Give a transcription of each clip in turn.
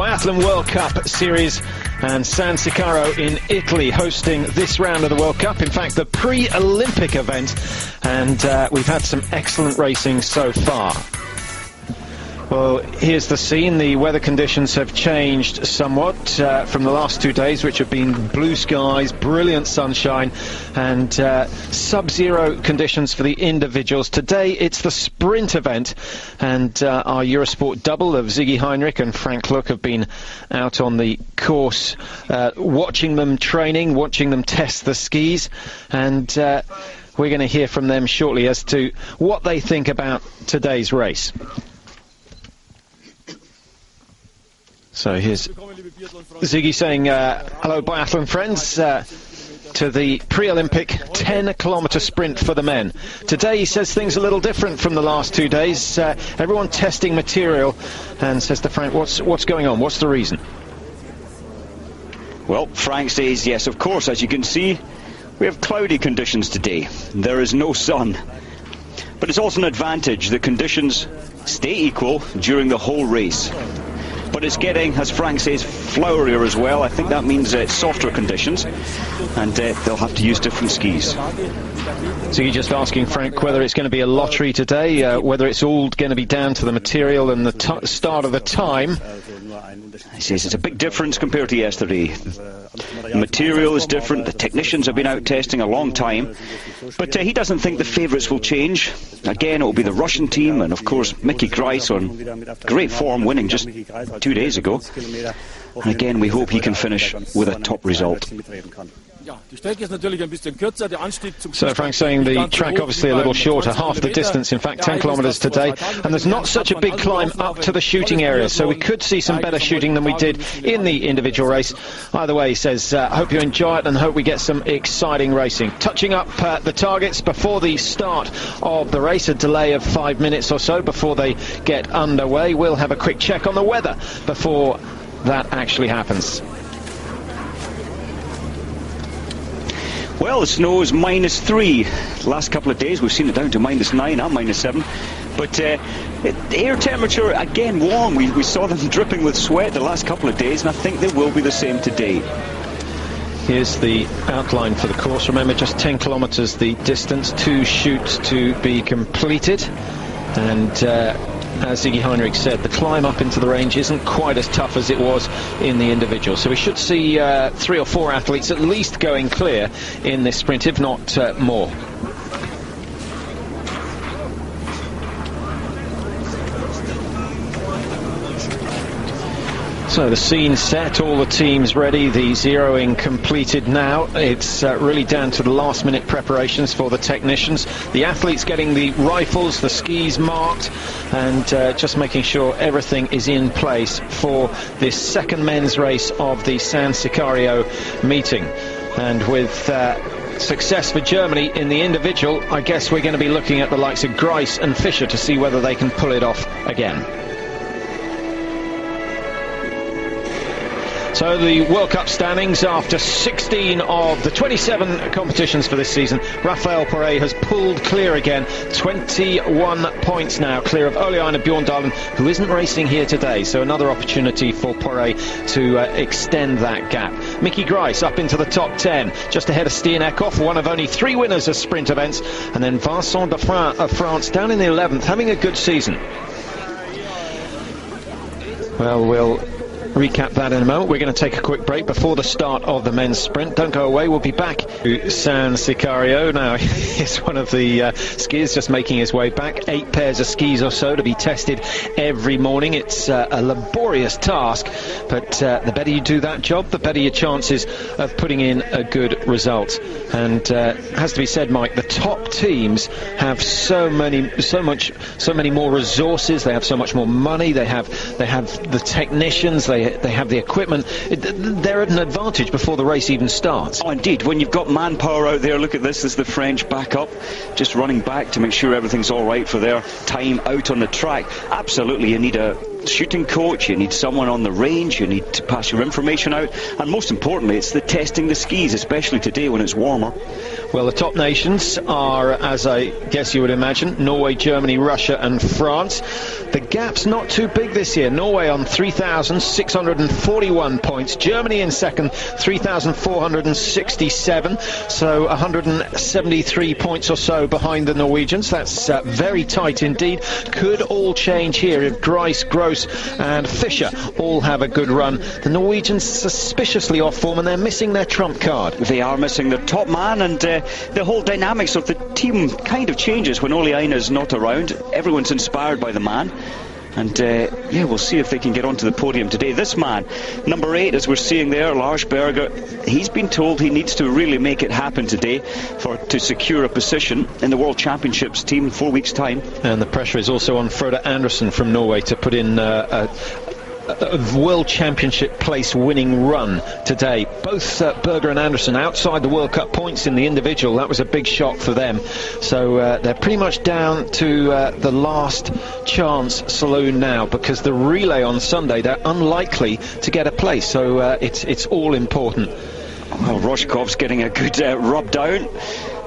Biathlon World Cup Series, and San Sicaro in Italy hosting this round of the World Cup. In fact, the pre-Olympic event, and we've had some excellent racing so far. Well, here's the scene. The weather conditions have changed somewhat from the last 2 days, which have been blue skies, brilliant sunshine, and sub-zero conditions for the individuals. Today, it's the sprint event, and our Eurosport double of Ziggy Heinrich and Frank Luck have been out on the course, watching them training, watching them test the skis, and we're going to hear from them shortly as to what they think about today's race. So here's Ziggy saying, hello biathlon friends, to the pre-Olympic 10-kilometre sprint for the men. Today he says things a little different from the last 2 days. Everyone testing material, and says to Frank, what's going on? What's the reason? Well, Frank says, yes, of course, as you can see, we have cloudy conditions today. There is no sun. But it's also an advantage. The conditions stay equal during the whole race. But it's getting, as Frank says, flowerier as well. I think that means softer conditions, and they'll have to use different skis. So you're just asking Frank whether it's going to be a lottery today, whether it's all going to be down to the material and the start of the time. He says it's a big difference compared to yesterday. The material is different, the technicians have been out testing a long time, but he doesn't think the favourites will change. Again, it will be the Russian team, and of course Mickey Grice on great form, winning just 2 days ago. And again, we hope he can finish with a top result. So Frank's saying the track obviously a little shorter, half the distance, in fact 10 kilometres today, and there's not such a big climb up to the shooting area, so we could see some better shooting than we did in the individual race. Either way, he says, hope you enjoy it and hope we get some exciting racing. Touching up the targets before the start of the race, a delay of 5 minutes or so before they get underway. We'll have a quick check on the weather before that actually happens. Well, the snow is -3. The last couple of days we've seen it down to -9 and -7. But the air temperature, again, warm. We saw them dripping with sweat the last couple of days, and I think they will be the same today. Here's the outline for the course. Remember, just 10 kilometres the distance, 2 shoots to be completed. And as Ziggy Heinrich said, the climb up into the range isn't quite as tough as it was in the individual. So we should see 3 or 4 athletes at least going clear in this sprint, if not more. So the scene set, all the teams ready, the zeroing completed now. It's really down to the last minute preparations for the technicians. The athletes getting the rifles, the skis marked, and just making sure everything is in place for this second men's race of the San Sicario meeting. And with success for Germany in the individual, I guess we're going to be looking at the likes of Grice and Fischer to see whether they can pull it off again. So the World Cup standings after 16 of the 27 competitions for this season. Raphael Poré has pulled clear again, 21 points now, clear of Oleana Bjorndalen, who isn't racing here today. So another opportunity for Poré to extend that gap. Mickey Grice up into the top 10, just ahead of Stian Eckhoff, one of only 3 winners of sprint events. And then Vincent Defrain of France down in the 11th, having a good season. Well, we'll recap that in a moment. We're going to take a quick break before the start of the men's sprint. Don't go away, we'll be back to San Sicariо. Now, he's one of the skiers just making his way back. 8 pairs of skis or so to be tested every morning. It's a laborious task, but the better you do that job, the better your chances of putting in a good result. And has to be said, Mike, the top teams have so many more resources. They have so much more money. They have the technicians. They have the equipment. They're at an advantage before the race even starts. Oh, indeed. When you've got manpower out there, look at this. This is the French backup, just running back to make sure everything's all right for their time out on the track. Absolutely, you need a shooting coach, you need someone on the range, you need to pass your information out, and most importantly, it's the testing the skis, especially today when it's warmer. Well, the top nations are, as I guess you would imagine, Norway, Germany, Russia and France. The gap's not too big this year. Norway on 3,641 points. Germany in second, 3,467. So 173 points or so behind the Norwegians. That's very tight indeed. Could all change here if Grice, Gross and Fischer all have a good run. The Norwegians suspiciously off form, and they're missing their trump card. They are missing their top man, and the whole dynamics of the team kind of changes when Ole Einar's not around. Everyone's inspired by the man, and yeah, we'll see if they can get onto the podium today. This man, number 8, as we're seeing there, Lars Berger, he's been told he needs to really make it happen today to secure a position in the World Championships team in 4 weeks' time. And the pressure is also on Frode Andersen from Norway to put in a World Championship place winning run today. Both Berger and Anderson outside the World Cup points in the individual. That was a big shock for them. So they're pretty much down to the last chance saloon now, because the relay on Sunday, they're unlikely to get a place. So it's all important. Well, Roskov's getting a good rub down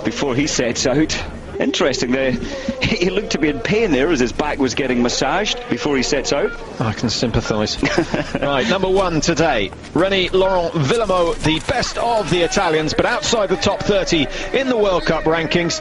before he sets out. Interesting, he looked to be in pain there as his back was getting massaged before he sets out. I can sympathise. Right, number 1 today, René Laurent Villemo, the best of the Italians, but outside the top 30 in the World Cup rankings.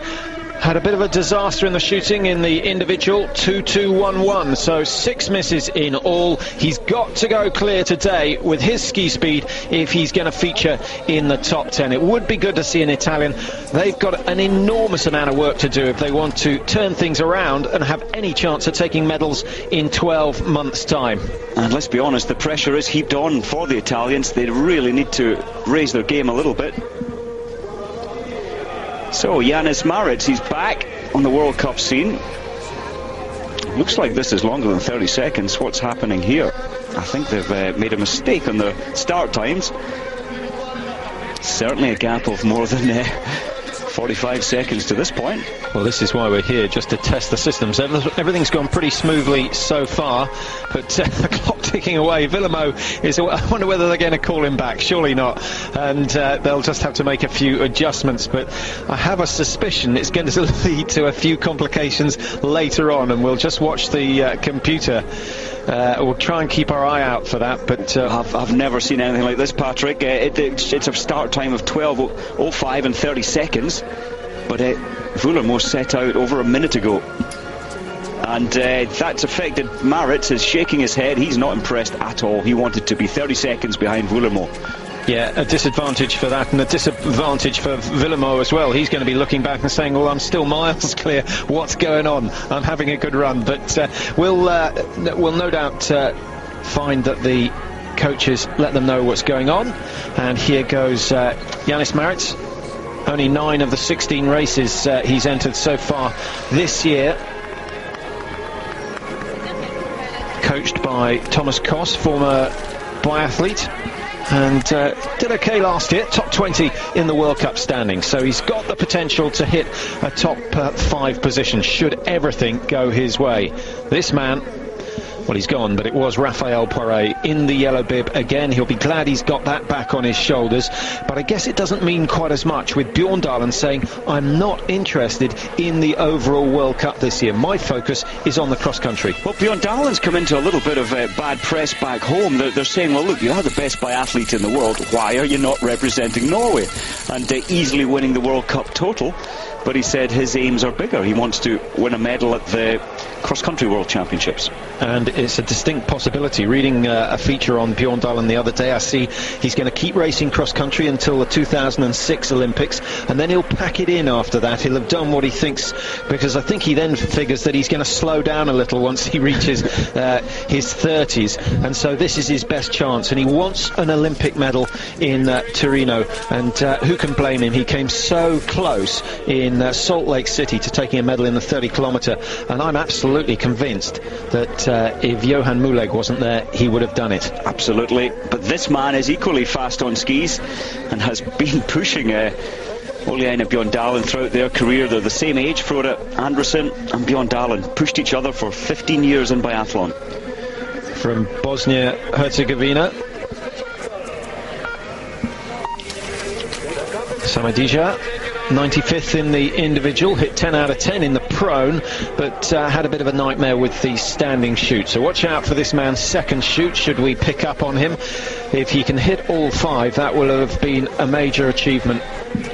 Had a bit of a disaster in the shooting in the individual, 2-2-1-1, so 6 misses in all. He's got to go clear today with his ski speed if he's going to feature in the top 10. It would be good to see an Italian. They've got an enormous amount of work to do if they want to turn things around and have any chance of taking medals in 12 months' time. And let's be honest, the pressure is heaped on for the Italians. They really need to raise their game a little bit. So Yanis Maritz, he's back on the World Cup scene. Looks like this is longer than 30 seconds. What's happening here? I think they've made a mistake on the start times. Certainly a gap of more than 45 seconds to this point. Well, this is why we're here, just to test the systems. Everything's gone pretty smoothly so far, but the clock ticking away. Villemo is, I wonder whether they're going to call him back. Surely not. And they'll just have to make a few adjustments, but I have a suspicion it's going to lead to a few complications later on, and we'll just watch the computer. We'll try and keep our eye out for that, but I've never seen anything like this, Patrick. It's a start time of 12:05 and 30 seconds, but Villemo set out over a minute ago, and that's affected. Maritz is shaking his head. He's not impressed at all. He wanted to be 30 seconds behind Villemo. Yeah, a disadvantage for that, and a disadvantage for Villemo as well. He's going to be looking back and saying, well, I'm still miles clear. What's going on? I'm having a good run. But we'll no doubt find that the coaches let them know what's going on. And here goes Yanis Maritz. Only 9 of the 16 races he's entered so far this year. Coached by Thomas Koss, former biathlete. And did okay last year, top 20 in the World Cup standings. So he's got the potential to hit a top 5 position should everything go his way. This man, well, he's gone, but it was Raphael Poiret in the yellow bib again. He'll be glad he's got that back on his shoulders, but I guess it doesn't mean quite as much with Bjorn Dahlen saying, I'm not interested in the overall World Cup this year. My focus is on the cross country. Well, Bjorn Dahlen's come into a little bit of bad press back home. They're saying, well, look, you are the best biathlete in the world. Why are you not representing Norway and easily winning the World Cup total? But he said his aims are bigger. He wants to win a medal at the cross-country World Championships. And it's a distinct possibility. Reading a feature on Bjorn Dahlen the other day, I see he's going to keep racing cross-country until the 2006 Olympics, and then he'll pack it in after that. He'll have done what he thinks, because I think he then figures that he's going to slow down a little once he reaches his 30s. And so this is his best chance, and he wants an Olympic medal in Torino. And who can blame him? He came so close in Salt Lake City to taking a medal in the 30-kilometre, and I'm absolutely convinced that if Johan Muleg wasn't there, he would have done it. Absolutely, but this man is equally fast on skis and has been pushing Ole Einar Bjorn Dahlen throughout their career. They're the same age. Frode Andersen and Bjorn Dahlen pushed each other for 15 years in biathlon. from Bosnia-Herzegovina. Samadija, 95th in the individual, hit 10 out of 10 in the prone, but had a bit of a nightmare with the standing shoot. So watch out for this man's second shoot, should we pick up on him. If he can hit all 5, that will have been a major achievement.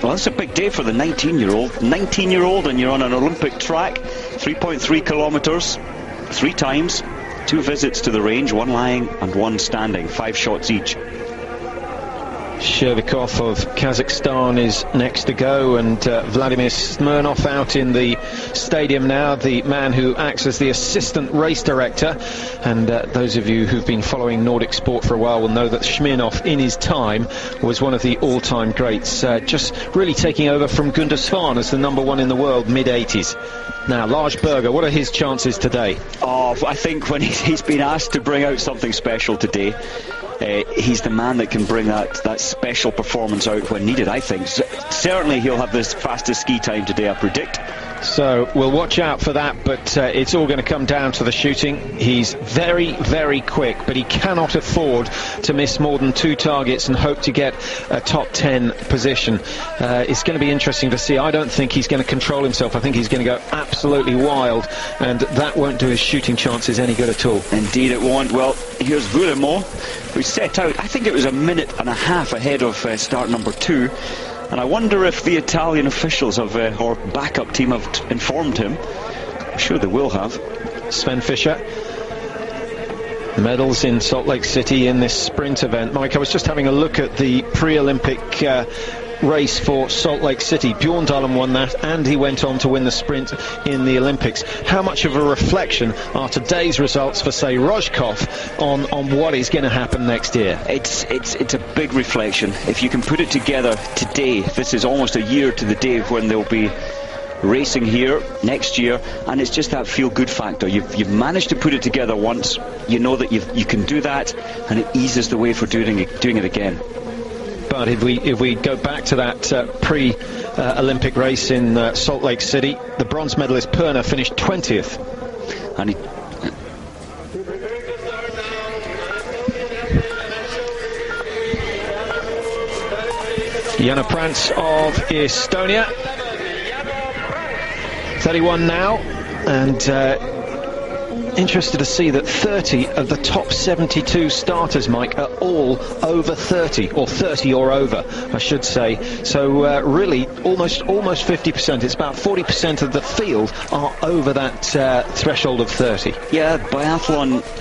Well, that's a big day for the 19-year-old. 19-year-old, and you're on an Olympic track, 3.3 kilometres, 3 times, 2 visits to the range, 1 lying and 1 standing, 5 shots each. Shervikov of Kazakhstan is next to go, and Vladimir Smirnov out in the stadium now, the man who acts as the assistant race director. And those of you who've been following Nordic sport for a while will know that Smirnov in his time was one of the all-time greats, just really taking over from Gunter Svan as the #1 in the world mid-80s. Now, Lars Berger, what are his chances today? Oh, I think when he's been asked to bring out something special today, he's the man that can bring that special performance out when needed, I think. Certainly he'll have the fastest ski time today, I predict. So we'll watch out for that, but it's all going to come down to the shooting. He's very, very quick, but he cannot afford to miss more than 2 targets and hope to get a top 10 position. It's going to be interesting to see. I don't think he's going to control himself. I think he's going to go absolutely wild, and that won't do his shooting chances any good at all. Indeed it won't. Well, here's Vuremo, who set out, I think it was a minute and a half ahead of start number 2. And I wonder if the Italian officials have, or backup team have informed him. I'm sure they will have. Sven Fischer, medals in Salt Lake City in this sprint event. Mike, I was just having a look at the pre-Olympic race for Salt Lake City. Bjorn Dahlem won that, and he went on to win the sprint in the Olympics. How much of a reflection are today's results for, say, Rojkov on what is going to happen next year? It's a big reflection. If you can put it together today, this is almost a year to the day when they'll be racing here next year, and it's just that feel-good factor. You've managed to put it together once. You know that you can do that, and it eases the way for doing it again. But if we go back to that pre-Olympic race in Salt Lake City, the bronze medalist Perna finished 20th. And Jana Prance of Estonia, 31 now, and interested to see that 30 of the top 72 starters, Mike, are all over 30, or 30 or over, I should say. So really, almost 50%. It's about 40% of the field are over that threshold of 30. Yeah,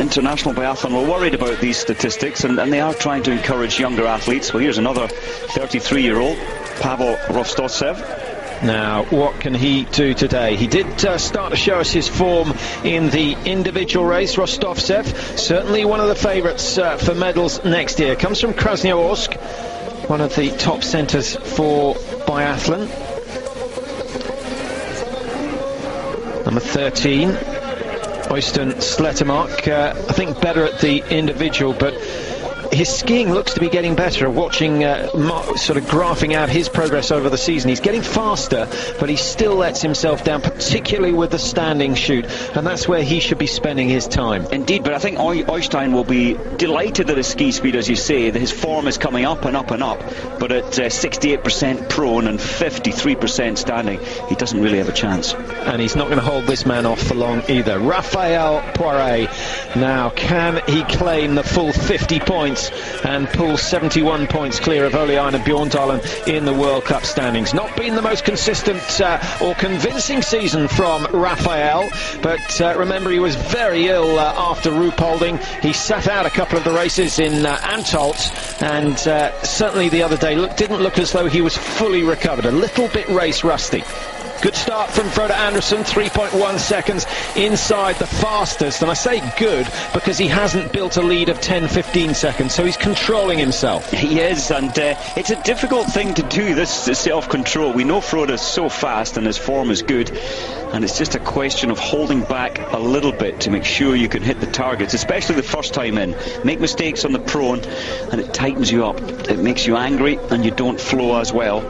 International Biathlon were worried about these statistics, and they are trying to encourage younger athletes. Well, here's another 33-year-old, Pavel Rostovtsev. Now, what can he do today? He did start to show us his form in the individual race. Rostovtsev, certainly one of the favourites for medals next year. Comes from Krasnoyarsk, one of the top centres for biathlon. Number 13, Øystein Slettemark, I think better at the individual, but his skiing looks to be getting better. Watching, sort of graphing out his progress over the season. He's getting faster, but he still lets himself down, particularly with the standing shoot, and that's where he should be spending his time. Indeed, but I think Øystein will be delighted at his ski speed, as you say. His form is coming up and up and up, but at 68% prone and 53% standing, he doesn't really have a chance. And he's not going to hold this man off for long either. Raphael Poiret, now, can he claim the full 50 points and pull 71 points clear of Oleana Bjorn Dahlem in the World Cup standings? Not been the most consistent or convincing season from Raphael, but remember, he was very ill after Ruhpolding. He sat out a couple of the races in Antolt, and certainly the other day didn't look as though he was fully recovered. A little bit race rusty. Good start from Frode Andersen, 3.1 seconds inside the fastest. And I say good because he hasn't built a lead of 10-15 seconds, so he's controlling himself. He is, and it's a difficult thing to do, this self-control. We know Frode is so fast and his form is good, and it's just a question of holding back a little bit to make sure you can hit the targets, especially the first time in. Make mistakes on the prone, and it tightens you up. It makes you angry, and you don't flow as well.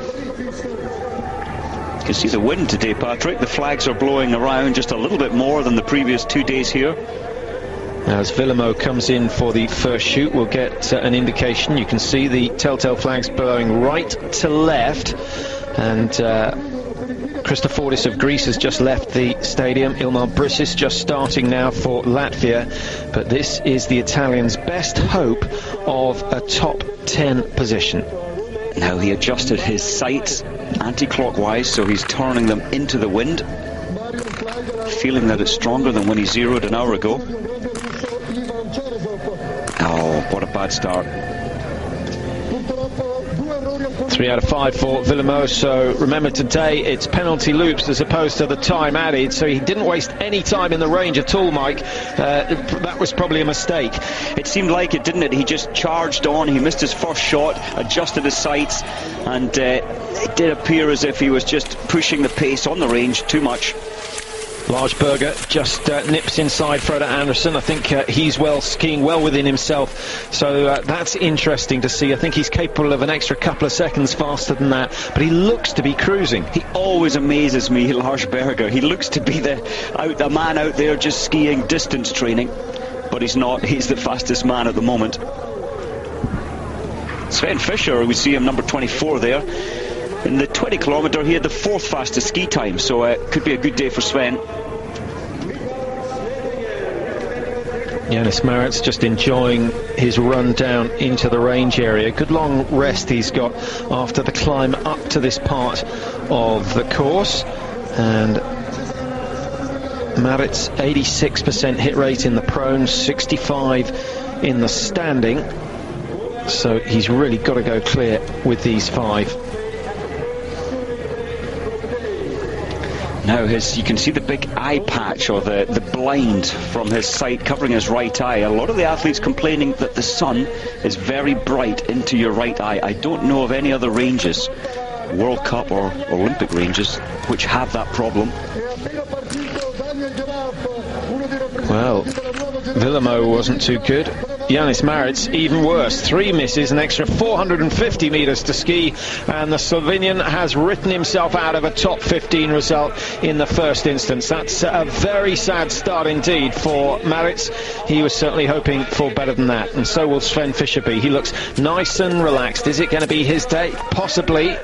You can see the wind today, Patrick. The flags are blowing around just a little bit more than the previous 2 days here. As Villemo comes in for the first shoot, we'll get an indication. You can see the telltale flags blowing right to left, and Christofordis of Greece has just left the stadium. Ilmar Brisis just starting now for Latvia, but this is the Italian's best hope of a top 10 position. Now he adjusted his sights anti-clockwise, so he's turning them into the wind, feeling that it's stronger than when he zeroed an hour ago. Oh, what a bad start. 3 out of 5 for Villemo. So remember, today it's penalty loops as opposed to the time added, so he didn't waste any time in the range at all, Mike. That was probably a mistake. It seemed like it, didn't it? He just charged on, he missed his first shot, adjusted his sights, and it did appear as if he was just pushing the pace on the range too much. Lars Berger just nips inside Frode Andersen. I think he's skiing well within himself, so that's interesting to see. I think he's capable of an extra couple of seconds faster than that, but he looks to be cruising. He always amazes me, Lars Berger. He looks to be the man out there just skiing distance training, but he's not. He's the fastest man at the moment. Sven Fischer, we see him number 24 there. In the 20 kilometre, he had the 4th fastest ski time, so it could be a good day for Sven. Yannis Maritz just enjoying his run down into the range area. Good long rest he's got after the climb up to this part of the course. And Maritz, 86% hit rate in the prone, 65 in the standing. So he's really got to go clear with these 5. Now you can see the big eye patch, or the blind from his sight covering his right eye. A lot of the athletes complaining that the sun is very bright into your right eye. I don't know of any other ranges, World Cup or Olympic ranges, which have that problem. Well, Villemo wasn't too good. Yannis Maritz even worse. 3 misses, an extra 450 metres to ski, and the Slovenian has written himself out of a top 15 result in the first instance. That's a very sad start indeed for Maritz. He was certainly hoping for better than that, and so will Sven Fischer be. He looks nice and relaxed. Is it going to be his day? Possibly.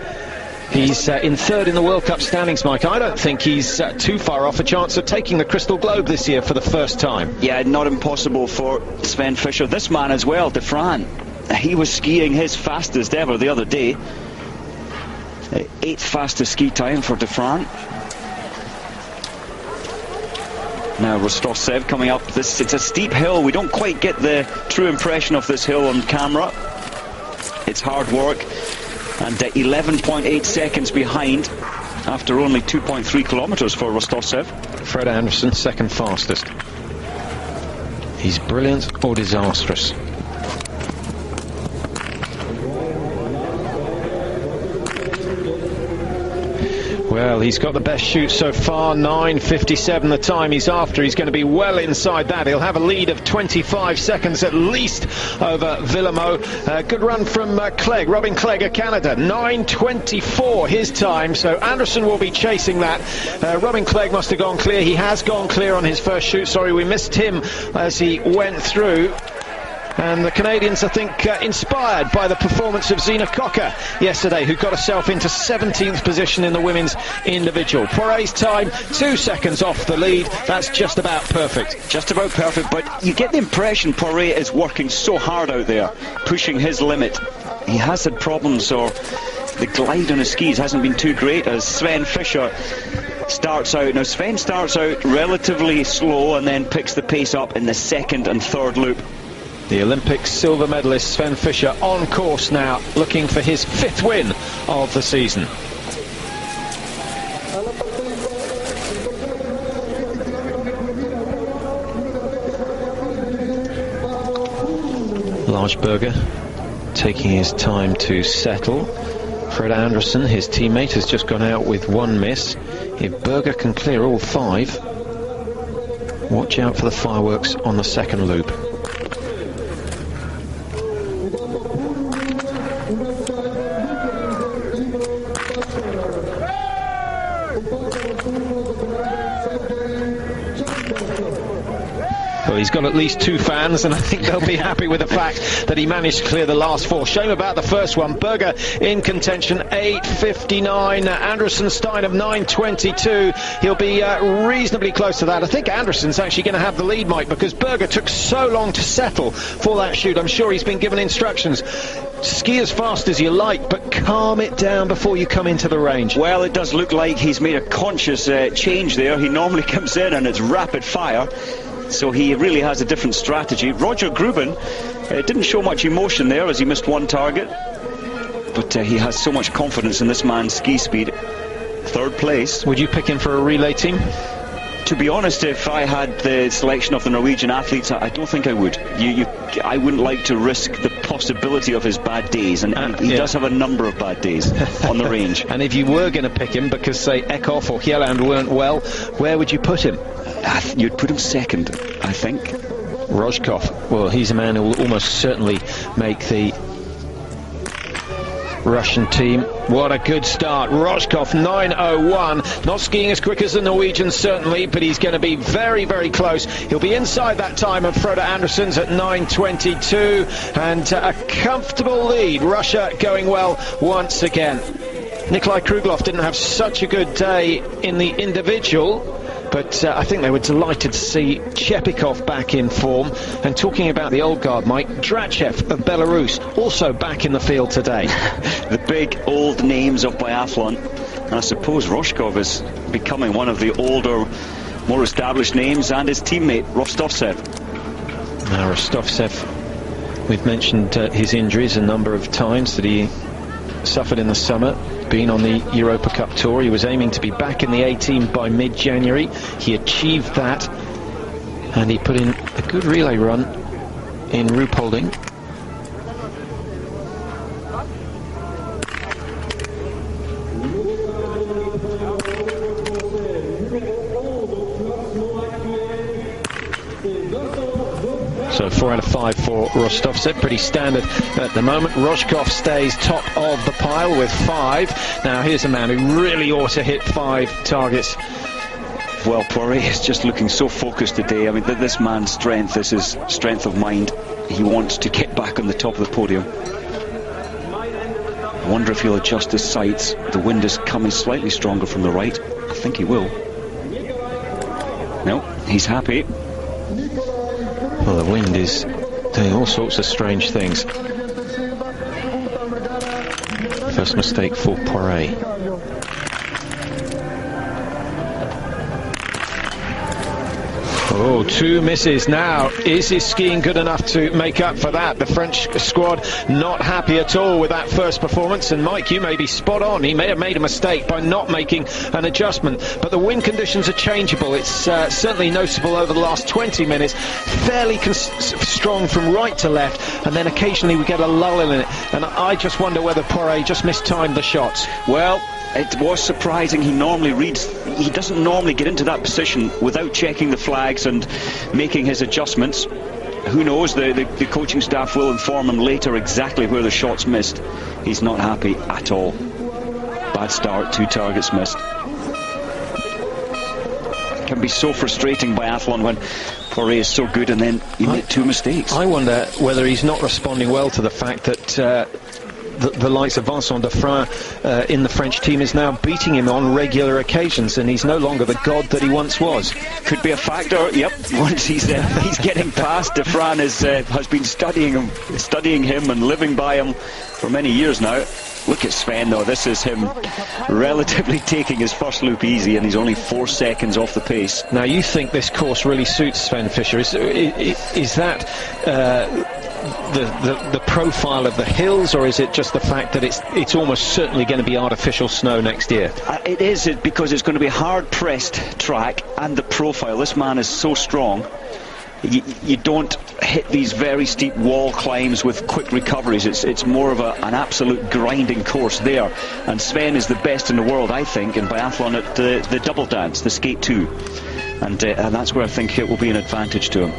He's in 3rd in the World Cup standings, Mike. I don't think he's too far off a chance of taking the Crystal Globe this year for the first time. Yeah, not impossible for Sven Fischer. This man as well, De Fran, he was skiing his fastest ever the other day. 8th fastest ski time for De Fran. Now Rostov-Sev coming up. It's a steep hill. We don't quite get the true impression of this hill on camera. It's hard work. And 11.8 seconds behind after only 2.3 kilometres for Rostov-Sev. Frode Andersen, 2nd fastest. He's brilliant or disastrous. Well, he's got the best shoot so far, 9:57 the time he's after. He's going to be well inside that. He'll have a lead of 25 seconds at least over Villemo. Good run from Clegg, Robin Clegg of Canada, 9:24 his time, so Anderson will be chasing that. Robin Clegg must have gone clear. He has gone clear on his first shoot. Sorry, we missed him as he went through. And the Canadians, I think, inspired by the performance of Zina Cocker yesterday, who got herself into 17th position in the women's individual. Poiret's time, 2 seconds off the lead. That's just about perfect. Just about perfect, but you get the impression Poiret is working so hard out there, pushing his limit. He has had problems, or the glide on his skis hasn't been too great, as Sven Fischer starts out. Now, Sven starts out relatively slow and then picks the pace up in the 2nd and 3rd loop. The Olympic silver medalist Sven Fischer on course now, looking for his 5th win of the season. Lars Berger taking his time to settle. Frode Andersen, his teammate, has just gone out with 1 miss. If Berger can clear all 5, watch out for the fireworks on the 2nd loop. he's got at least 2 fans, and I think they'll be happy with the fact that he managed to clear the last 4. Shame about the first one. Berger in contention, 8:59. Anderson Stein of 9:22. He'll be reasonably close to that. I think Anderson's actually going to have the lead, Mike, because Berger took so long to settle for that shoot. I'm sure he's been given instructions. Ski as fast as you like, but calm it down before you come into the range. Well, it does look like he's made a conscious change there. He normally comes in and it's rapid fire, so he really has a different strategy. Roger Gruben didn't show much emotion there as he missed 1 target, but he has so much confidence in this man's ski speed. 3rd place. Would you pick him for a relay team? To be honest, if I had the selection of the Norwegian athletes, I don't think I would. I wouldn't like to risk the possibility of his bad days, and he does have a number of bad days on the range. And if you were going to pick him because, say, Eckhoff or Hjelland weren't well, where would you put him? You'd put him 2nd, I think. Rojkov, well, he's a man who will almost certainly make the Russian team. What a good start. Rojkov 9:01. Not skiing as quick as the Norwegians, certainly, but he's going to be very, very close. He'll be inside that time of Frode Anderson's at 9:22, and a comfortable lead. Russia going well once again. Nikolai Kruglov didn't have such a good day in the individual, but I think they were delighted to see Chepikov back in form. And talking about the old guard, Mike, Drachev of Belarus also back in the field today. The big old names of biathlon. And I suppose Rojkov is becoming one of the older, more established names, and his teammate Rostovtsev. Now Rostovtsev, we've mentioned his injuries a number of times that he suffered in the summer. Been on the Europa Cup tour. He was aiming to be back in the A team by mid-January. He achieved that, and he put in a good relay run in Ruhpolding. So 4 out of 5 for Rostovtsev, pretty standard at the moment. Rojkov stays top of the pile with 5. Now here's a man who really ought to hit 5 targets. Well, Poirier is just looking so focused today. I mean, this man's strength, this is strength of mind. He wants to get back on the top of the podium. I wonder if he'll adjust his sights. The wind is coming slightly stronger from the right. I think he will. No, he's happy. Well, the wind is doing all sorts of strange things. First mistake for Poirier. Oh, 2 misses now. Is his skiing good enough to make up for that? The French squad not happy at all with that first performance, and Mike, you may be spot on. He may have made a mistake by not making an adjustment, but the wind conditions are changeable. It's certainly noticeable over the last 20 minutes. Fairly strong from right to left, and then occasionally we get a lull in it, and I just wonder whether Poirier just mistimed the shots. Well, it was surprising. He doesn't normally get into that position without checking the flags and making his adjustments. Who knows, the coaching staff will inform him later exactly where the shots missed. He's not happy at all. Bad start, 2 targets missed. It can be so frustrating biathlon when Poirier is so good and then you make 2 mistakes. I wonder whether he's not responding well to the fact that the likes of Vincent Defrin in the French team is now beating him on regular occasions, and he's no longer the god that he once was. Could be a factor. Yep. Once he's getting past, Defrin has been studying him and living by him for many years now. Look at Sven though. This is him relatively taking his first loop easy, and he's only 4 seconds off the pace. Now you think this course really suits Sven Fischer? Is that the profile of the hills, or is it just the fact that it's almost certainly going to be artificial snow next year? It is, because it's going to be a hard-pressed track, and the profile. This man is so strong. You don't hit these very steep wall climbs with quick recoveries. It's more of an absolute grinding course there. And Sven is the best in the world, I think, in biathlon at the double dance, the skate 2. And that's where I think it will be an advantage to him.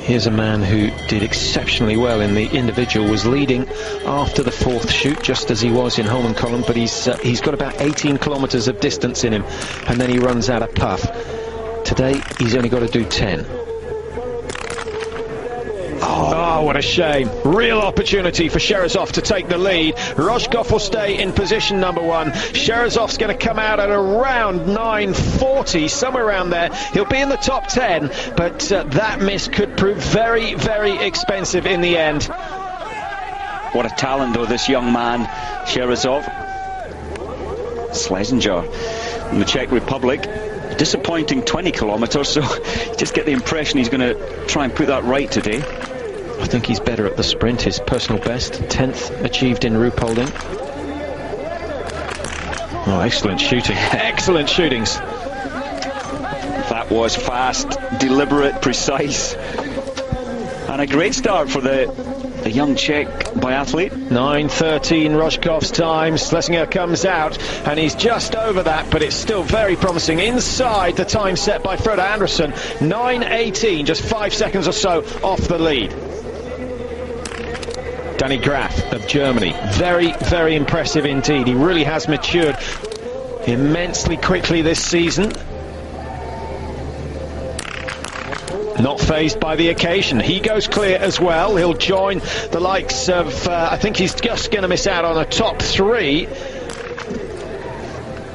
Here's a man who did exceptionally well in the individual, was leading after the 4th shoot, just as he was in Holmenkollen, but he's got about 18 kilometres of distance in him, and then he runs out of puff. Today he's only got to do 10. Oh, what a shame. Real opportunity for Sherazov to take the lead. Rojkov will stay in position number 1. Sherazov's going to come out at around 9:40, somewhere around there. He'll be in the top 10, but that miss could prove very, very expensive in the end. What a talent, though, this young man, Sherazov. Schlesinger in the Czech Republic. Disappointing 20 kilometres, so you just get the impression he's going to try and put that right today. I think he's better at the sprint. His personal best, 10th achieved in Ruhpolding. Oh, excellent shooting. Excellent shootings. That was fast, deliberate, precise. And a great start for the young Czech biathlete. 9:13 Rojkov's time. Schlesinger comes out and he's just over that, but it's still very promising inside the time set by Frode Andersen. 9:18, just 5 seconds or so off the lead. Danny Graf of Germany, very, very impressive indeed. He really has matured immensely quickly this season. Not fazed by the occasion. He goes clear as well. He'll join the likes of, I think he's just going to miss out on a top 3.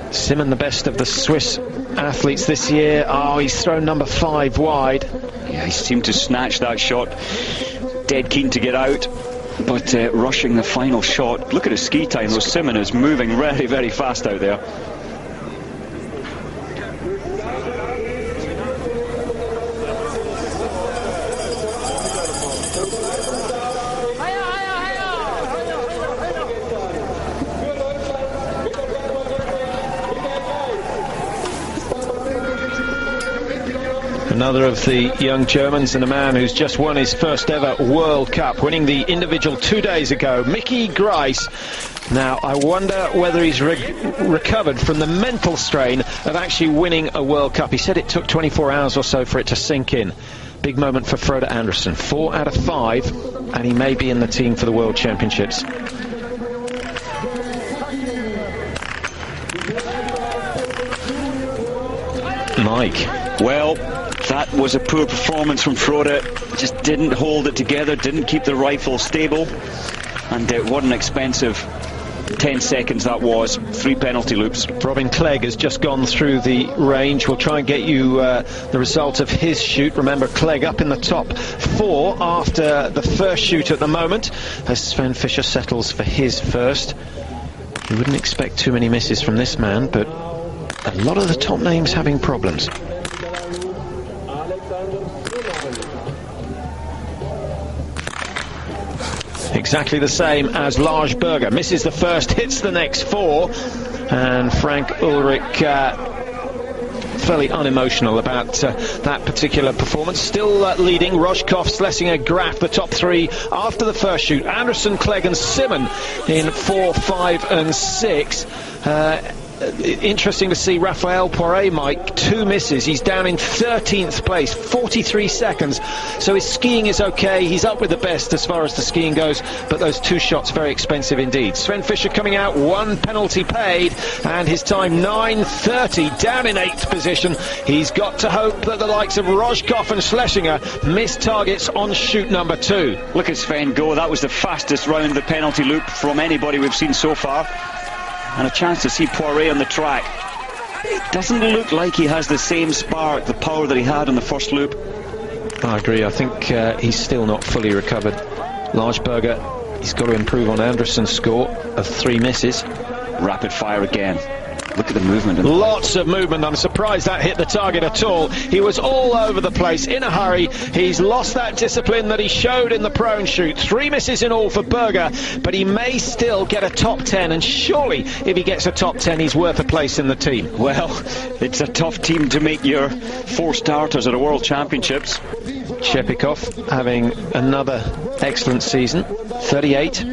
Simon, the best of the Swiss athletes this year. Oh, he's thrown number 5 wide. Yeah, he seemed to snatch that shot. Dead keen to get out, but rushing the final shot. Look at his ski time, though. Simon is moving very, very fast out there. Another of the young Germans, and a man who's just won his first ever World Cup, winning the individual 2 days ago, Mickey Grice. Now, I wonder whether he's recovered from the mental strain of actually winning a World Cup. He said it took 24 hours or so for it to sink in. Big moment for Frode Andersen. 4 out of 5, and he may be in the team for the World Championships. Mike. Well, that was a poor performance from Frode. Just didn't hold it together, didn't keep the rifle stable, and what an expensive 10 seconds that was. 3 penalty loops. Robin Clegg has just gone through the range. We'll try and get you the result of his shoot. Remember, Clegg up in the top 4 after the first shoot at the moment, as Sven Fischer settles for his first. You wouldn't expect too many misses from this man, but a lot of the top names having problems. Exactly the same as Lars Berger. Misses the first, hits the next 4, and Frank Ulrich fairly unemotional about that particular performance. Still leading, Rojkov, Schlesinger, Graf, the top 3 after the first shoot. Andersen, Clegg and Simon in 4, 5 and 6. Interesting to see Raphael Poiré, Mike, 2 misses. He's down in 13th place, 43 seconds. So his skiing is okay. He's up with the best as far as the skiing goes, but those 2 shots very expensive indeed. Sven Fischer coming out, 1 penalty paid, and his time 9:30, down in 8th position. He's got to hope that the likes of Rojkov and Schlesinger miss targets on shoot number 2. Look at Sven go. That was the fastest round of the penalty loop from anybody we've seen so far. And a chance to see Poiré on the track. It doesn't look like he has the same spark, the power that he had on the first loop. I agree. I think he's still not fully recovered. Lars Berger, he's got to improve on Andersen's score of 3 misses. Rapid fire again. Look at the movement. Lots of movement. I'm surprised that hit the target at all. He was all over the place in a hurry. He's lost that discipline that he showed in the prone shoot. 3 misses in all for Berger, but he may still get a top 10, and surely if he gets a top 10 he's worth a place in the team. Well, it's a tough team to make your 4 starters at a World Championships. Shepikov having another excellent season. 38.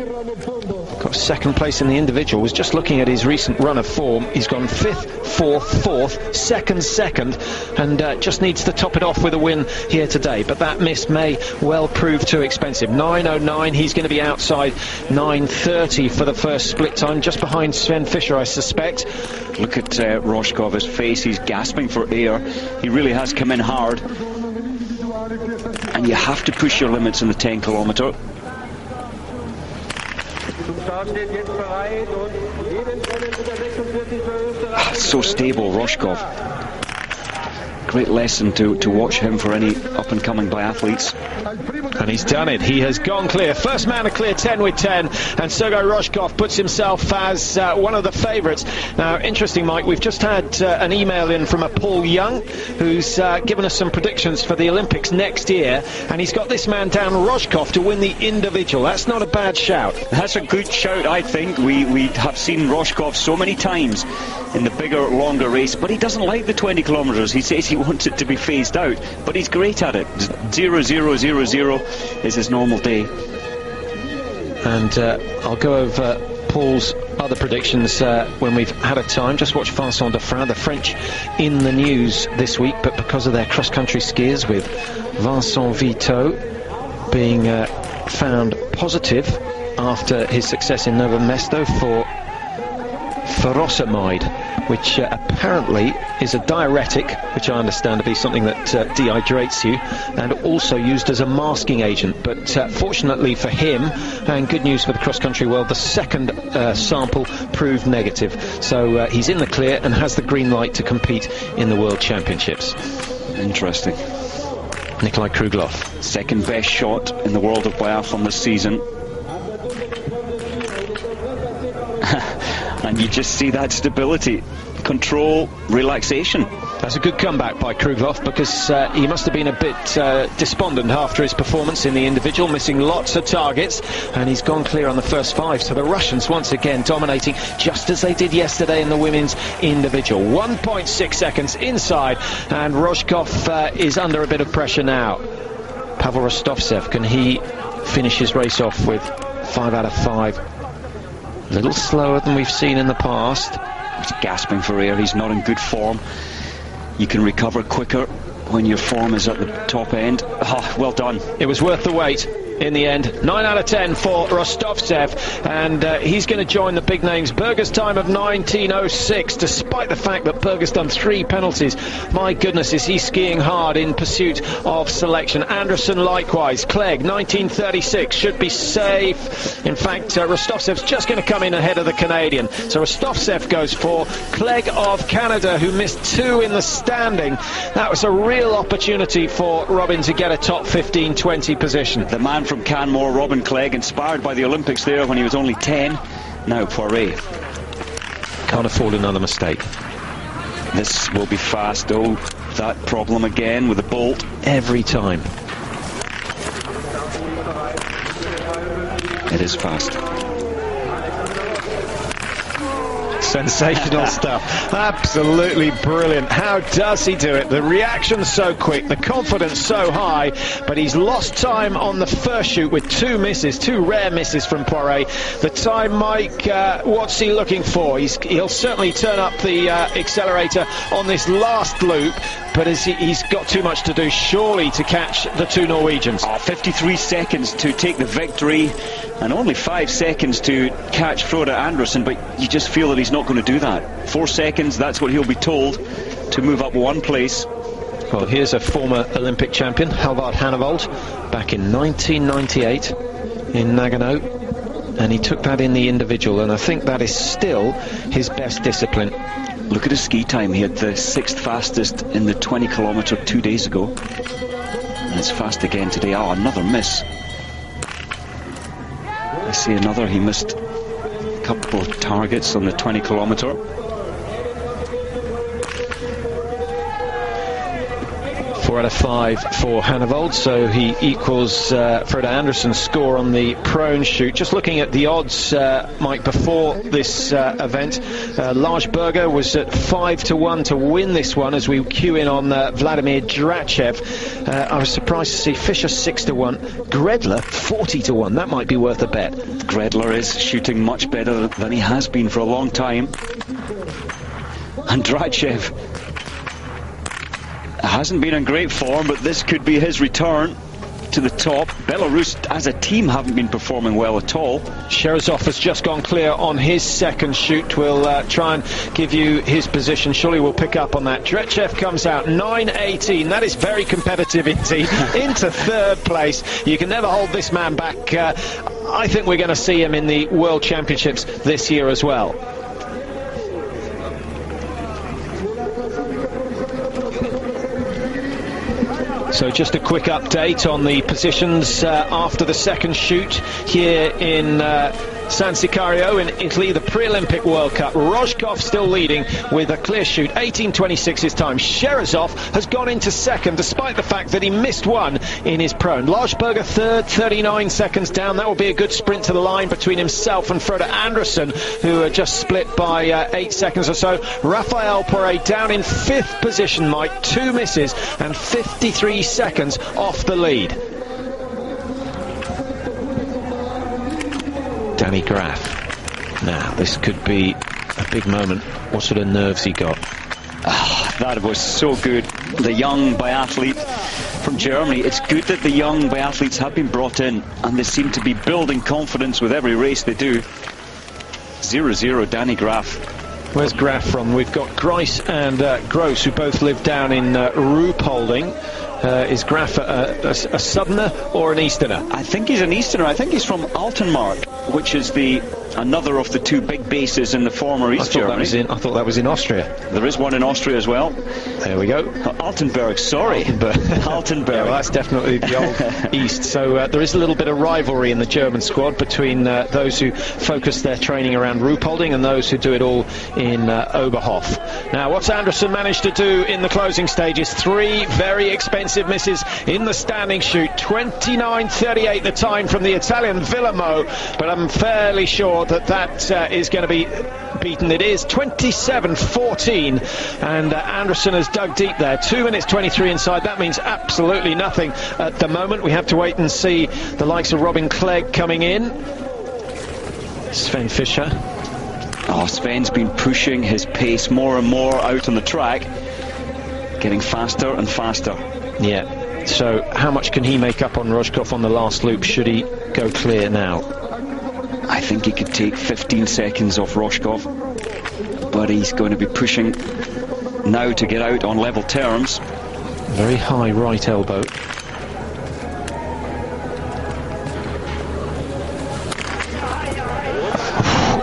Got 2nd place in the individual. Was just looking at his recent run of form. He's gone 5th, 4th, 4th, 2nd, and just needs to top it off with a win here today. But that miss may well prove too expensive. 9:09. He's going to be outside 9:30 for the first split time, just behind Sven Fischer, I suspect. Look at Rojkov, his face. He's gasping for air. He really has come in hard. And and you have to push your limits in the 10 kilometre. So stable, Roshkov. Great lesson to watch him for any up-and-coming biathletes. And he's done it. He has gone clear. First man to clear 10 with 10, and Sergei Roshkov puts himself as one of the favourites. Now, interesting, Mike, we've just had an email in from a Paul Young, who's given us some predictions for the Olympics next year, and he's got this man down, Roshkov, to win the individual. That's not a bad shout. That's a good shout, I think. We have seen Roshkov so many times in the bigger, longer race, but he doesn't like the 20 kilometres. He says he wants it to be phased out, but he's great at it. 0-0-0-0 is his normal day. And I'll go over Paul's other predictions when we've had a time. Just watch Vincent Defra, the French in the news this week, but because of their cross-country skiers, with Vincent Vito being found positive after his success in Novo Mesto for furosemide, which apparently is a diuretic, which I understand to be something that dehydrates you, and also used as a masking agent. But fortunately for him, and good news for the cross-country world, the second sample proved negative. So he's in the clear and has the green light to compete in the World Championships. Interesting. Nikolai Kruglov. Second best shot in the world of biathlon this season. And you just see that stability, control, relaxation. That's a good comeback by Kruglov, because he must have been a bit despondent after his performance in the individual, missing lots of targets, and he's gone clear on the first 5. So the Russians once again dominating, just as they did yesterday in the women's individual. 1.6 seconds inside, and Roshkov is under a bit of pressure now. Pavel Rostovtsev, can he finish his race off with 5 out of 5? A little slower than we've seen in the past. He's gasping for air. He's not in good form. You can recover quicker when your form is at the top end. Oh, well done. It was worth the wait in the end. 9 out of 10 for Rostovtsev, and he's going to join the big names. Berger's time of 19.06, despite the fact that Berger's done 3 penalties. My goodness, is he skiing hard in pursuit of selection. Anderson likewise. Clegg, 19.36, should be safe. In fact, Rostovtsev's just going to come in ahead of the Canadian. So Rostovtsev goes for Clegg of Canada, who missed 2 in the standing. That was a real opportunity for Robin to get a top 15-20 position. The man from Canmore, Robin Clegg, inspired by the Olympics there when he was only 10. Now Poiré. Can't afford another mistake. This will be fast. Oh, that problem again with the bolt. Every time. It is fast. Sensational stuff. Absolutely brilliant. How does he do it? The reaction so quick, the confidence so high, but he's lost time on the first shoot with 2 misses, 2 rare misses from Poiré. The time, Mike, what's he looking for? He'll certainly turn up the accelerator on this last loop, but he's got too much to do, surely, to catch the 2 Norwegians. 53 seconds to take the victory, and only 5 seconds to catch Frode Andersen, but you just feel that he's not going to do that. 4 seconds, that's what he'll be told, to move up 1 place. Well, here's a former Olympic champion, Halvard Hannevold, back in 1998 in Nagano, and he took that in the individual, and I think that is still his best discipline. Look at his ski time. He had the 6th fastest in the 20 kilometre 2 days ago, and it's fast again today. Oh, another miss. I see another. He missed a couple of targets on the 20 kilometre. 4 out of 5 for Hannevold, so he equals Frode Andersen's score on the prone shoot. Just looking at the odds, Mike, before this event, Lars Berger was at 5-1 to win this one as we cue in on Vladimir Drachev. I was surprised to see Fischer 6-1, Gredler 40-1. That might be worth a bet. Gredler is shooting much better than he has been for a long time, and Drachev hasn't been in great form, but this could be his return. to the top. Belarus as a team haven't been performing well at all. Sherazov has just gone clear on his second shoot. We'll try and give you his position. Surely we'll pick up on that. Drechev comes out 9.18. That is very competitive indeed. Into third place. You can never hold this man back. I think we're going to see him in the World Championships this year as well. So just a quick update on the positions after the second shoot here in San Siccario in Italy, the pre-Olympic World Cup. Rojkov still leading with a clear shoot, 18.26 his time. Sherazov has gone into second despite the fact that he missed one in his prone. Lajberger third, 39 seconds down. That will be a good sprint to the line between himself and Frode Andersen, who are just split by 8 seconds or so. Rafael Poré down in fifth position, Mike, 2 misses and 53 seconds off the lead. Danny Graf. Now, this could be a big moment. What sort of nerves he got? That was so good. The young biathlete from Germany. It's good that the young biathletes have been brought in, and they seem to be building confidence with every race they do. 0-0, Danny Graf. Where's Graf from? We've got Grice and Gross, who both live down in Ruhpolding. Is Graf a southerner or an easterner? I think he's an easterner. I think he's from Altenmark, which is another of the 2 big bases in the former East Germany. I thought that was in Austria. There is one in Austria as well. There we go. Altenberg, sorry. Altenberg. Yeah, well, that's definitely the old East. So there is a little bit of rivalry in the German squad between those who focus their training around Ruhpolding and those who do it all in Oberhof. Now, what's Andersen managed to do in the closing stages? 3 very expensive misses in the standing shoot. 29.38 the time from the Italian Villamo, but I'm fairly sure that is going to be beaten. It is 27.14, and Andersen has dug deep there. 2 minutes 23 inside. That means absolutely nothing at the moment. We have to wait and see the likes of Robin Clegg coming in. Sven Fischer. Oh, Sven's been pushing his pace more and more out on the track, getting faster and faster. Yeah, so how much can he make up on Rojkov on the last loop should he go clear now? I think he could take 15 seconds off Rojkov, but he's going to be pushing now to get out on level terms. Very high right elbow.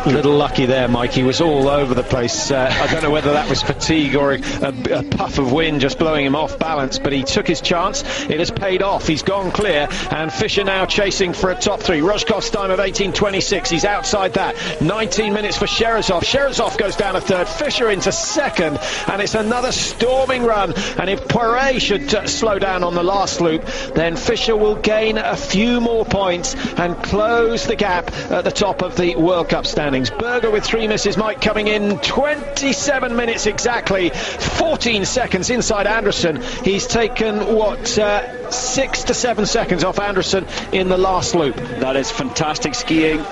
A little lucky there, Mike. He was all over the place. I don't know whether that was fatigue or a puff of wind just blowing him off balance, but he took his chance. It has paid off. He's gone clear, and Fischer now chasing for a top 3. Rojkov's time of 18.26. He's outside that. 19 minutes for Sherazov. Sherazov goes down a third. Fischer into second, and it's another storming run. And if Poiré should slow down on the last loop, then Fischer will gain a few more points and close the gap at the top of the World Cup standings. Berger with 3 misses, Mike, coming in 27 minutes exactly, 14 seconds inside Andersen. He's taken, 6 to 7 seconds off Andersen in the last loop. That is fantastic skiing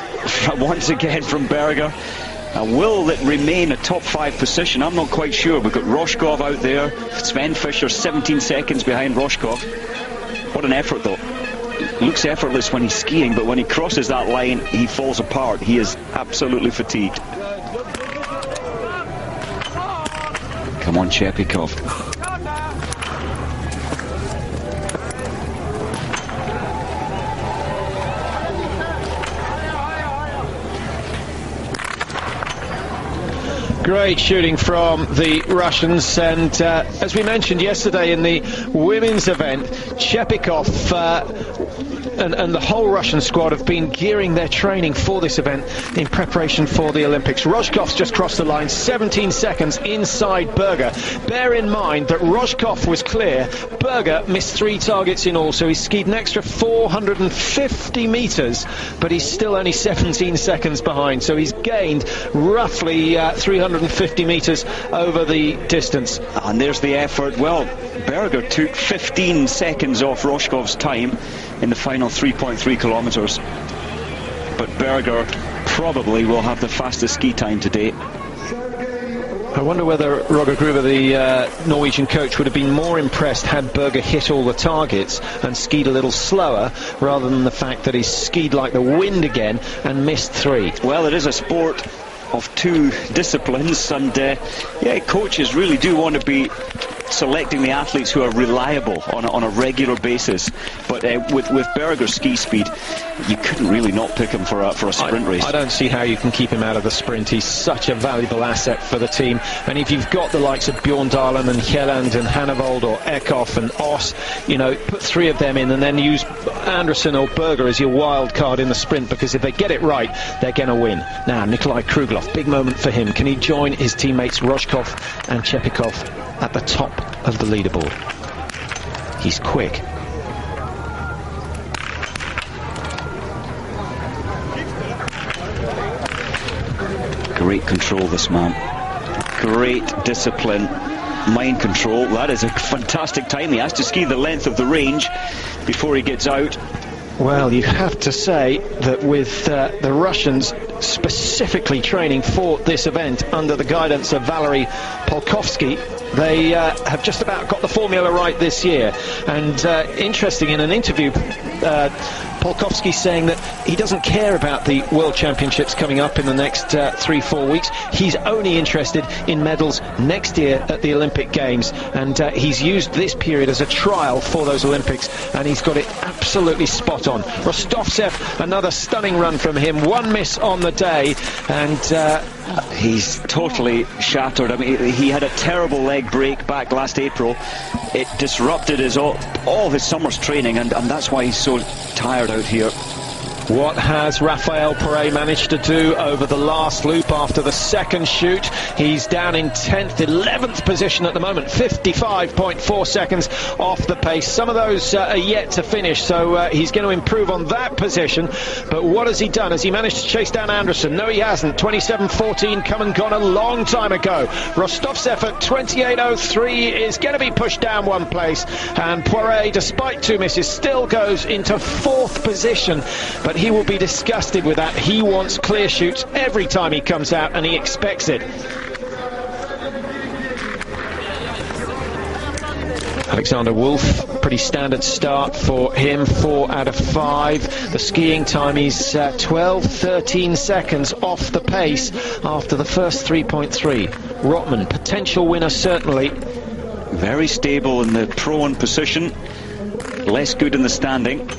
once again from Berger. Will it remain a top 5 position? I'm not quite sure. We've got Rojkov out there. Sven Fischer 17 seconds behind Rojkov. What an effort, though. Looks effortless when he's skiing, but when he crosses that line, he falls apart. He is absolutely fatigued. Come on, Chepikov. Great shooting from the Russians, and as we mentioned yesterday in the women's event, Chepikov and the whole Russian squad have been gearing their training for this event in preparation for the Olympics. Rojkov's just crossed the line, 17 seconds inside Berger. Bear in mind that Rojkov was clear. Berger missed 3 targets in all, so he's skied an extra 450 metres, but he's still only 17 seconds behind, so he's gained roughly 350 metres over the distance. And there's the effort. Well, Berger took 15 seconds off Rojkov's time in the final 3.3 kilometres, but Berger probably will have the fastest ski time to date. I wonder whether Roger Gruber, the Norwegian coach, would have been more impressed had Berger hit all the targets and skied a little slower, rather than the fact that he's skied like the wind again and missed 3. Well, it is a sport of 2 disciplines, and yeah, coaches really do want to be selecting the athletes who are reliable on a regular basis. But with Berger's ski speed, you couldn't really not pick him for a sprint race. I don't see how you can keep him out of the sprint. He's such a valuable asset for the team. And if you've got the likes of Bjorn Dahlen and Kjelland and Hannevold or Eckhoff and Oss, you know, put 3 of them in and then use Anderson or Berger as your wild card in the sprint, because if they get it right, they're going to win. Now, Nikolai Krugloff, big moment for him. Can he join his teammates Rojkov and Chepikov at the top of the leaderboard? He's quick. Great control, this man. Great discipline, mind control. That is a fantastic time. He has to ski the length of the range before he gets out. Well, you have to say that with the Russians specifically training for this event under the guidance of Valery Polkovsky, they have just about got the formula right this year. And interesting, in an interview, Polkovsky saying that he doesn't care about the World Championships coming up in the next 3-4 weeks. He's only interested in medals next year at the Olympic Games, and he's used this period as a trial for those Olympics, and he's got it absolutely spot on. Rostovtsev, another stunning run from him, 1 miss on the day, and he's totally shattered. I mean, he had a terrible leg break back last April. It disrupted all his summer's training, and that's why he's so tired out here. What has Raphael Poré managed to do over the last loop after the second shoot? He's down in 10th, 11th position at the moment, 55.4 seconds off the pace. Some of those are yet to finish, so he's going to improve on that position. But what has he done? Has he managed to chase down Anderson? No, he hasn't. 27.14 come and gone a long time ago. Rostovtsev at 28.03 is going to be pushed down 1 place, and Poré, despite 2 misses, still goes into 4th position. But he will be disgusted with that. He wants clear shoots every time he comes out, and he expects it. Alexander Wolf, pretty standard start for him, 4 out of 5. The skiing time, he's 12.13 seconds off the pace after the first 3.3. Rotman, potential winner certainly. Very stable in the prone position, less good in the standing.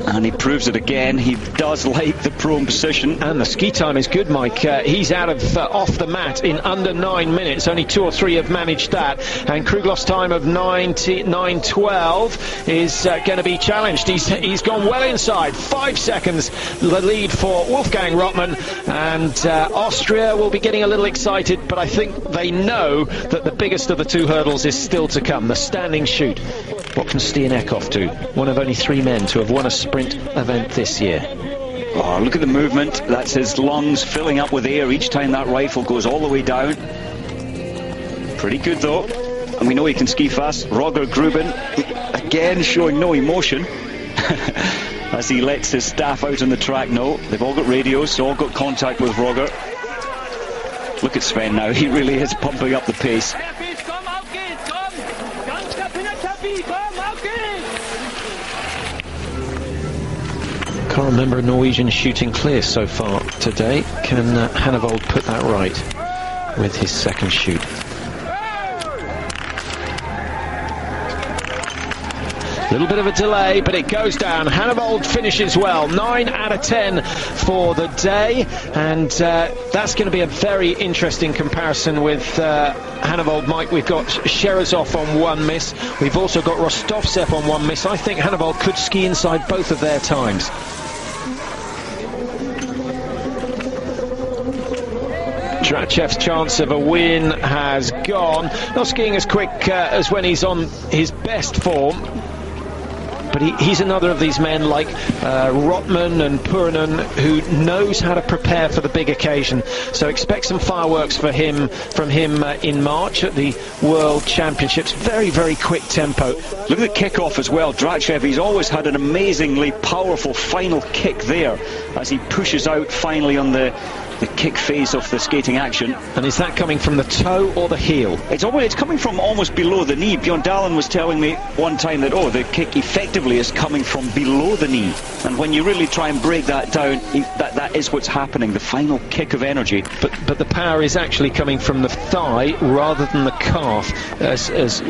And he proves it again. He does like the prone position. And the ski time is good, Mike. He's out of off the mat in under 9 minutes. Only 2 or 3 have managed that. And Krugloff's time of 9:12 is going to be challenged. He's gone well inside. 5 seconds the lead for Wolfgang Rotman. And Austria will be getting a little excited, but I think they know that the biggest of the 2 hurdles is still to come, the standing shoot. What can Stian Eckhoff do? One of only 3 men to have won a sprint event this year. Oh, look at the movement. That's his lungs filling up with air each time that rifle goes all the way down. Pretty good though, and we know he can ski fast. Roger Gruben again showing no emotion as he lets his staff out on the track know. They've all got radios, so all got contact with Roger. Look at Sven now, he really is pumping up the pace. Can't remember a Norwegian shooting clear so far today. Can Hannevold put that right with his second shoot? Little bit of a delay, but it goes down. Hannevold finishes well, 9 out of 10 for the day, and that's going to be a very interesting comparison with Hannevold. Mike, we've got Sherazov on 1 miss. We've also got Rostovtsev on 1 miss. I think Hannevold could ski inside both of their times. Drachev's chance of a win has gone. Not skiing as quick as when he's on his best form, but he's another of these men like Rotman and Purinen who knows how to prepare for the big occasion. So expect some fireworks from him in March at the World Championships. Very, very quick tempo. Look at the kick-off as well. Drachev, he's always had an amazingly powerful final kick there as he pushes out finally on the the kick phase of the skating action. And is that coming from the toe or the heel? It's coming from almost below the knee. Bjorn Dahlen was telling me one time that, the kick effectively is coming from below the knee. And when you really try and break that down, that is what's happening, the final kick of energy. But the power is actually coming from the thigh rather than the calf, as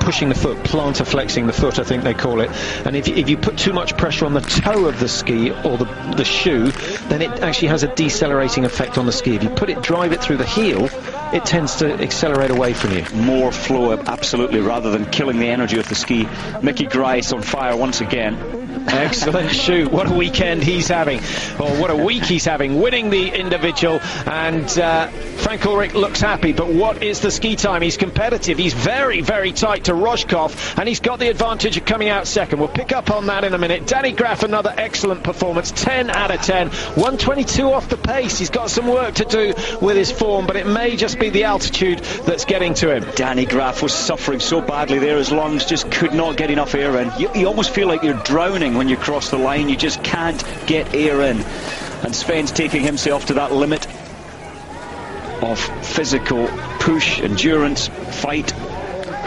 pushing the foot, plantar flexing the foot, I think they call it. And if you put too much pressure on the toe of the ski or the shoe, then it actually has a decelerating effect on the ski. If you drive it through the heel, it tends to accelerate away from you. More flow, absolutely, rather than killing the energy of the ski. Mickey Grice on fire once again. Excellent shoot. What a weekend he's having, or what a week he's having, winning the individual. And Frank Ulrich looks happy, but what is the ski time? He's competitive. He's very, very tight to Rojkov, and he's got the advantage of coming out second. We'll pick up on that in a minute. Danny Graff, another excellent performance, 10 out of 10, 122 off the pace. He's got some work to do with his form, but it may just be the altitude that's getting to him. Danny Graff was suffering so badly there. His lungs just could not get enough air in. You almost feel like you're drowning when you cross the line. You just can't get air in. And Sven's taking himself to that limit of physical push, endurance, fight.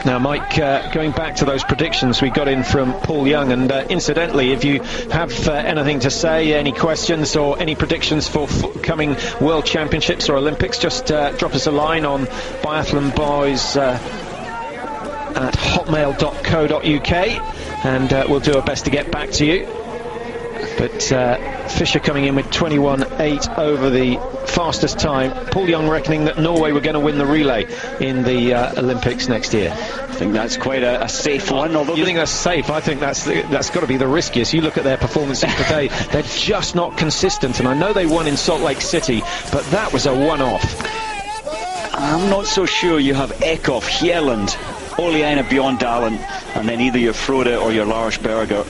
Now, Mike, going back to those predictions we got in from Paul Young, and incidentally, if you have anything to say, any questions or any predictions for coming World Championships or Olympics, just drop us a line on Biathlon Boys at hotmail.co.uk, and we'll do our best to get back to you. But Fischer coming in with 21.8 over the fastest time. Paul Young reckoning that Norway were going to win the relay in the Olympics next year. I think that's quite a safe one. Although you think that's safe? I think that's got to be the riskiest. You look at their performances today, they're just not consistent. And I know they won in Salt Lake City, but that was a one-off. I'm not so sure you have Eckhoff, Hjelland, Oleana, Bjorn Dahlen, and then either your Frode or your Lars Berger.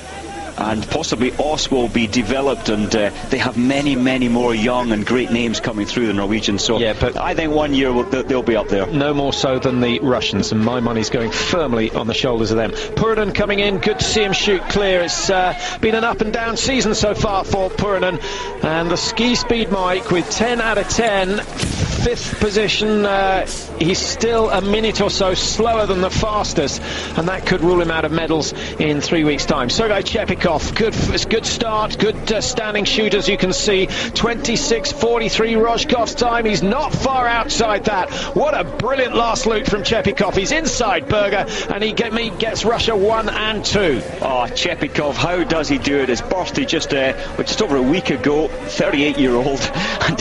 And possibly Oss will be developed, and they have many, many more young and great names coming through the Norwegians. So yeah, but I think 1 year they'll be up there. No more so than the Russians, and my money's going firmly on the shoulders of them. Purinen coming in, good to see him shoot clear. It's been an up and down season so far for Purinen, and the ski speed Mike with 10 out of 10, fifth position. He's still a minute or so slower than the fastest, and that could rule him out of medals in 3 weeks' time. Sergei Chepikov, good start, good standing shoot, as you can see. 26.43 Rojkov's time. He's not far outside that. What a brilliant last loop from Chepikov. He's inside Berger, and he gets Russia 1 and 2. Oh, Chepikov, how does he do it? His birthday just over a week ago, 38-year-old. And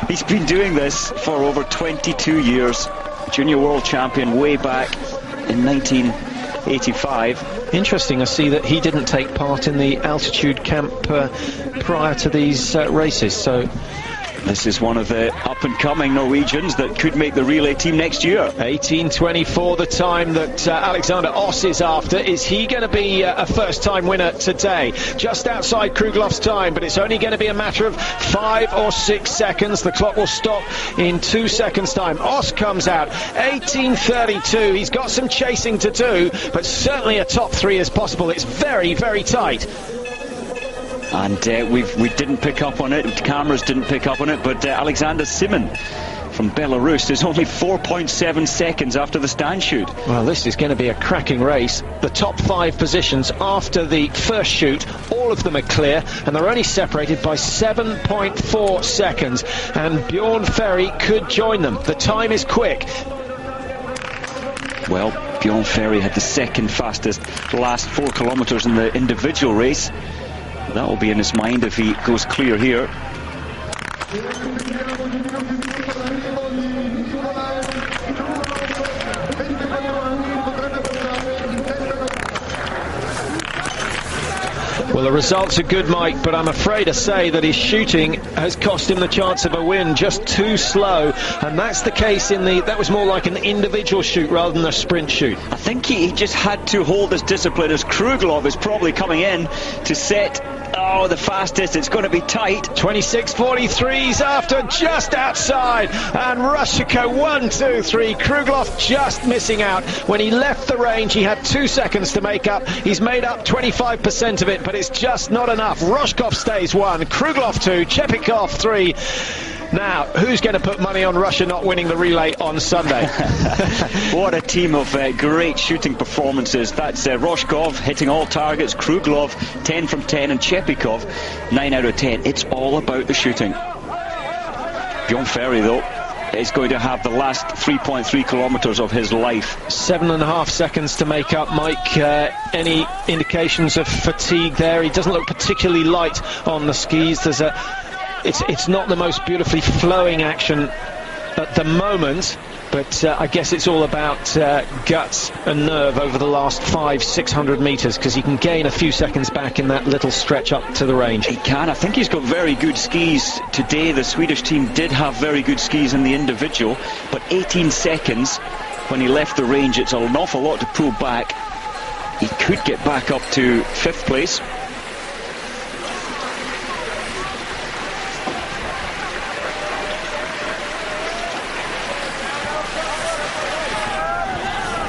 he's been doing this for over 22 years. Junior world champion way back in 1985. Interesting, I see that he didn't take part in the altitude camp prior to these races, so this is one of the up-and-coming Norwegians that could make the relay team next year. 18.24, the time that Alexander Oss is after. Is he going to be a first-time winner today? Just outside Kruglov's time, but it's only going to be a matter of 5 or 6 seconds. The clock will stop in 2 seconds' time. Oss comes out, 18.32. He's got some chasing to do, but certainly a top 3 is possible. It's very, very tight. And we didn't pick up on it, cameras didn't pick up on it, but Alexander Simen from Belarus is only 4.7 seconds after the stand shoot. Well, this is going to be a cracking race. The top 5 positions after the first shoot, all of them are clear, and they're only separated by 7.4 seconds. And Bjorn Ferry could join them. The time is quick. Well, Bjorn Ferry had the second fastest last 4 kilometers in the individual race. That will be in his mind if he goes clear here. Well, the results are good, Mike, but I'm afraid to say that his shooting has cost him the chance of a win. Just too slow, and that's the case that was more like an individual shoot rather than a sprint shoot. I think he just had to hold his discipline, as Kruglov is probably coming in to set the fastest. It's going to be tight. 26.43's after, just outside, and Rushiko 1, 2, 3. Kruglov just missing out. When he left the range, he had 2 seconds to make up. He's made up 25% of it, but it's just not enough. Rojkov stays 1, Kruglov 2, Chepikov 3. Now, who's going to put money on Russia not winning the relay on Sunday? What a team of great shooting performances. That's Roshkov hitting all targets, Kruglov 10 from 10, and Chepikov 9 out of 10. It's all about the shooting. Bjorn Ferry, though, is going to have the last 3.3 kilometres of his life. 7.5 seconds to make up, Mike. Any indications of fatigue there? He doesn't look particularly light on the skis. There's it's not the most beautifully flowing action at the moment, but I guess it's all about guts and nerve over the last 500-600 metres, because he can gain a few seconds back in that little stretch up to the range. He can. I think he's got very good skis today. The Swedish team did have very good skis in the individual, but 18 seconds when he left the range, it's an awful lot to pull back. He could get back up to 5th place.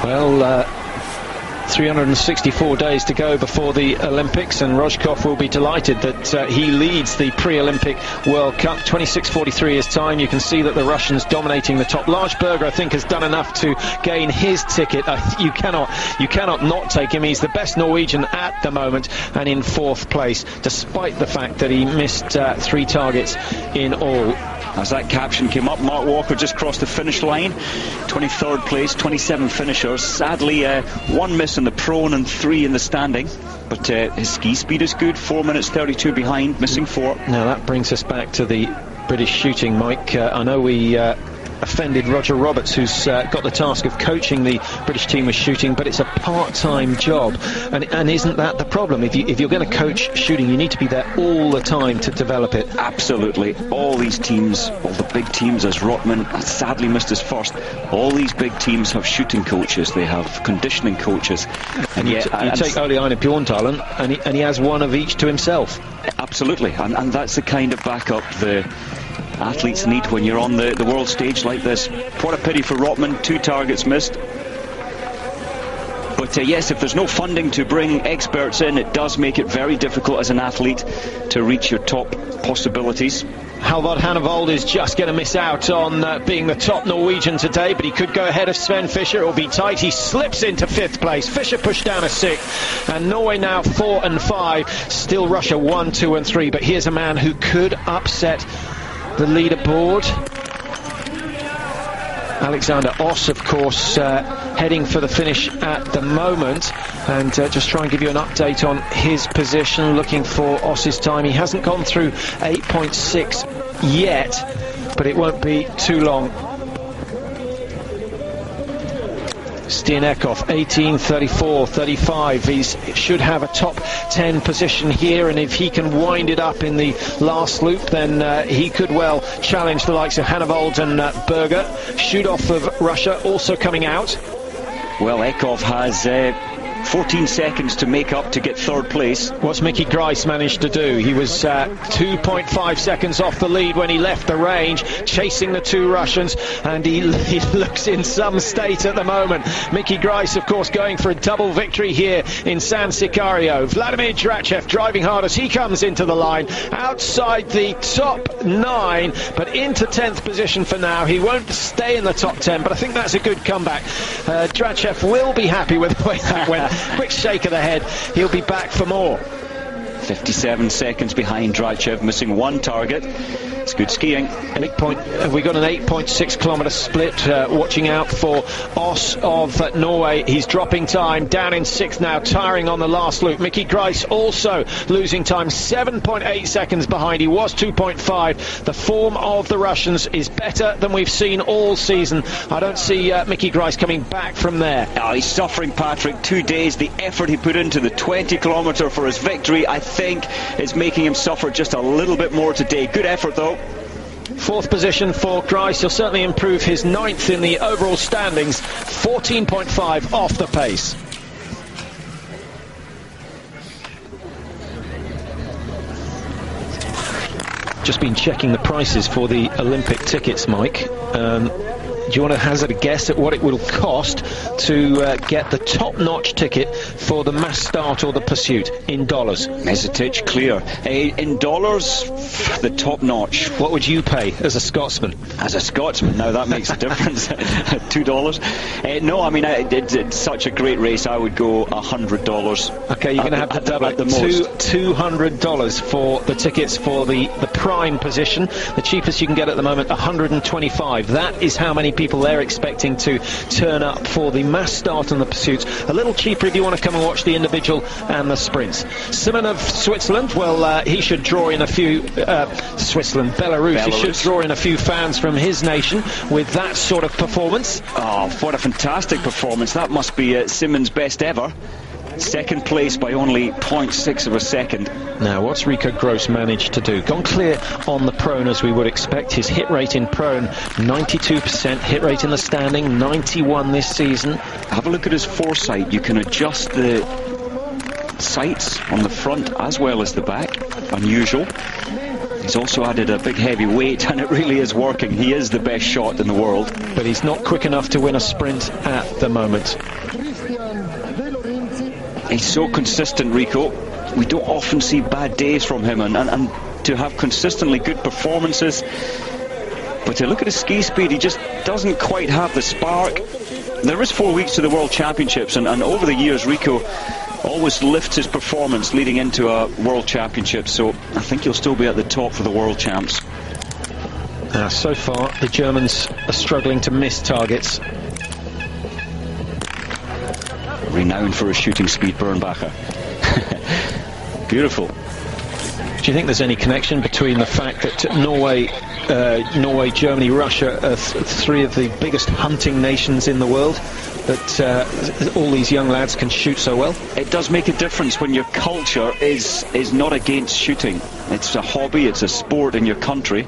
Well, 364 days to go before the Olympics, and Roshkov will be delighted that he leads the pre-Olympic World Cup. 26:43 is time. You can see that the Russians dominating the top. Lars Berger, I think, has done enough to gain his ticket. You cannot not take him. He's the best Norwegian at the moment, and in 4th place, despite the fact that he missed 3 targets in all. As that caption came up, Mark Walker just crossed the finish line. 23rd place, 27 finishers. Sadly, 1 miss in the prone and 3 in the standing. But his ski speed is good, 4 minutes 32 behind, missing 4. Now that brings us back to the British shooting, Mike. I know we offended Roger Roberts, who's got the task of coaching the British team with shooting, but it's a part-time job, and isn't that the problem? If you're going to coach shooting, you need to be there all the time to develop it. Absolutely. All these teams, all the big teams, as Rotman sadly missed his first, all these big teams have shooting coaches, they have conditioning coaches. And you take Ole Einar Bjorndalen, and he has one of each to himself. Absolutely, and that's the kind of backup the athletes need when you're on the world stage like this. What a pity for Rotman, 2 targets missed. But yes, if there's no funding to bring experts in, it does make it very difficult as an athlete to reach your top possibilities. Halvard Hannevold is just going to miss out on being the top Norwegian today, but he could go ahead of Sven Fischer. It will be tight. He slips into 5th place. Fischer pushed down a 6th, and Norway now 4 and 5. Still Russia 1, 2 and 3. But here's a man who could upset the leaderboard. Alexander Oss, of course, heading for the finish at the moment, and just try and give you an update on his position, looking for Oss's time. He hasn't gone through 8.6 yet, but it won't be too long. Stienekov 18:34.35. He should have a top 10 position here, and if he can wind it up in the last loop, then he could well challenge the likes of Hannevold and Berger. Shoot off of Russia also coming out. Well, Ekov has 14 seconds to make up to get 3rd place. What's Mickey Grice managed to do? He was 2.5 seconds off the lead when he left the range, chasing the 2 Russians, and he looks in some state at the moment. Mickey Grice, of course, going for a double victory here in San Sickario. Vladimir Drachev driving hard as he comes into the line, outside the top 9, but into 10th position for now. He won't stay in the top 10, but I think that's a good comeback. Drachev will be happy with the way that went. Quick shake of the head. He'll be back for more. 57 seconds behind Drachev, missing 1 target. It's good skiing. We got an 8.6 kilometre split. Watching out for Oss of Norway. He's dropping time, down in 6th now, tiring on the last loop. Mickey Grice also losing time, 7.8 seconds behind. He was 2.5. The form of the Russians is better than we've seen all season. I don't see Mickey Grice coming back from there. Oh, he's suffering, Patrick. 2 days. The effort he put into the 20 kilometre for his victory, I think, is making him suffer just a little bit more today. Good effort, though. 4th position for Grice. He'll certainly improve his 9th in the overall standings. 14.5 off the pace. Just been checking the prices for the Olympic tickets, Mike. Do you want to hazard a guess at what it will cost to get the top-notch ticket for the mass start or the pursuit in dollars? Mesitich, clear. In dollars, the top-notch. What would you pay as a Scotsman? As a Scotsman, now that makes a difference. $2. No, I mean, it's such a great race. I would go $100. Okay, you're going to have to double it. $200 for the tickets for the prime position. The cheapest you can get at the moment, $125. That is how many people they're expecting to turn up for the mass start and the pursuits. A little cheaper if you want to come and watch the individual and the sprints. Simon of Switzerland, well, he should draw in a few Belarus. He should draw in a few fans from his nation with that sort of performance. Oh, what a fantastic performance. That must be Simon's best ever. Second place by only 0.6 of a second. Now, what's Rico Gross managed to do? Gone clear on the prone, as we would expect. His hit rate in prone, 92%. Hit rate in the standing, 91 this season. Have a look at his foresight. You can adjust the sights on the front as well as the back. Unusual. He's also added a big heavy weight, and it really is working. He is the best shot in the world. But he's not quick enough to win a sprint at the moment. He's so consistent, Rico. We don't often see bad days from him, and to have consistently good performances. But to look at his ski speed, he just doesn't quite have the spark. There is 4 weeks to the World Championships, and over the years, Rico always lifts his performance leading into a World Championship, so I think he'll still be at the top for the World Champs. So far, the Germans are struggling to miss targets. Renowned for his shooting speed, Bernbacher. Beautiful. Do you think there's any connection between the fact that Norway, Germany, Russia are three of the biggest hunting nations in the world, that all these young lads can shoot so well? It does make a difference when your culture is not against shooting. It's a hobby, it's a sport in your country,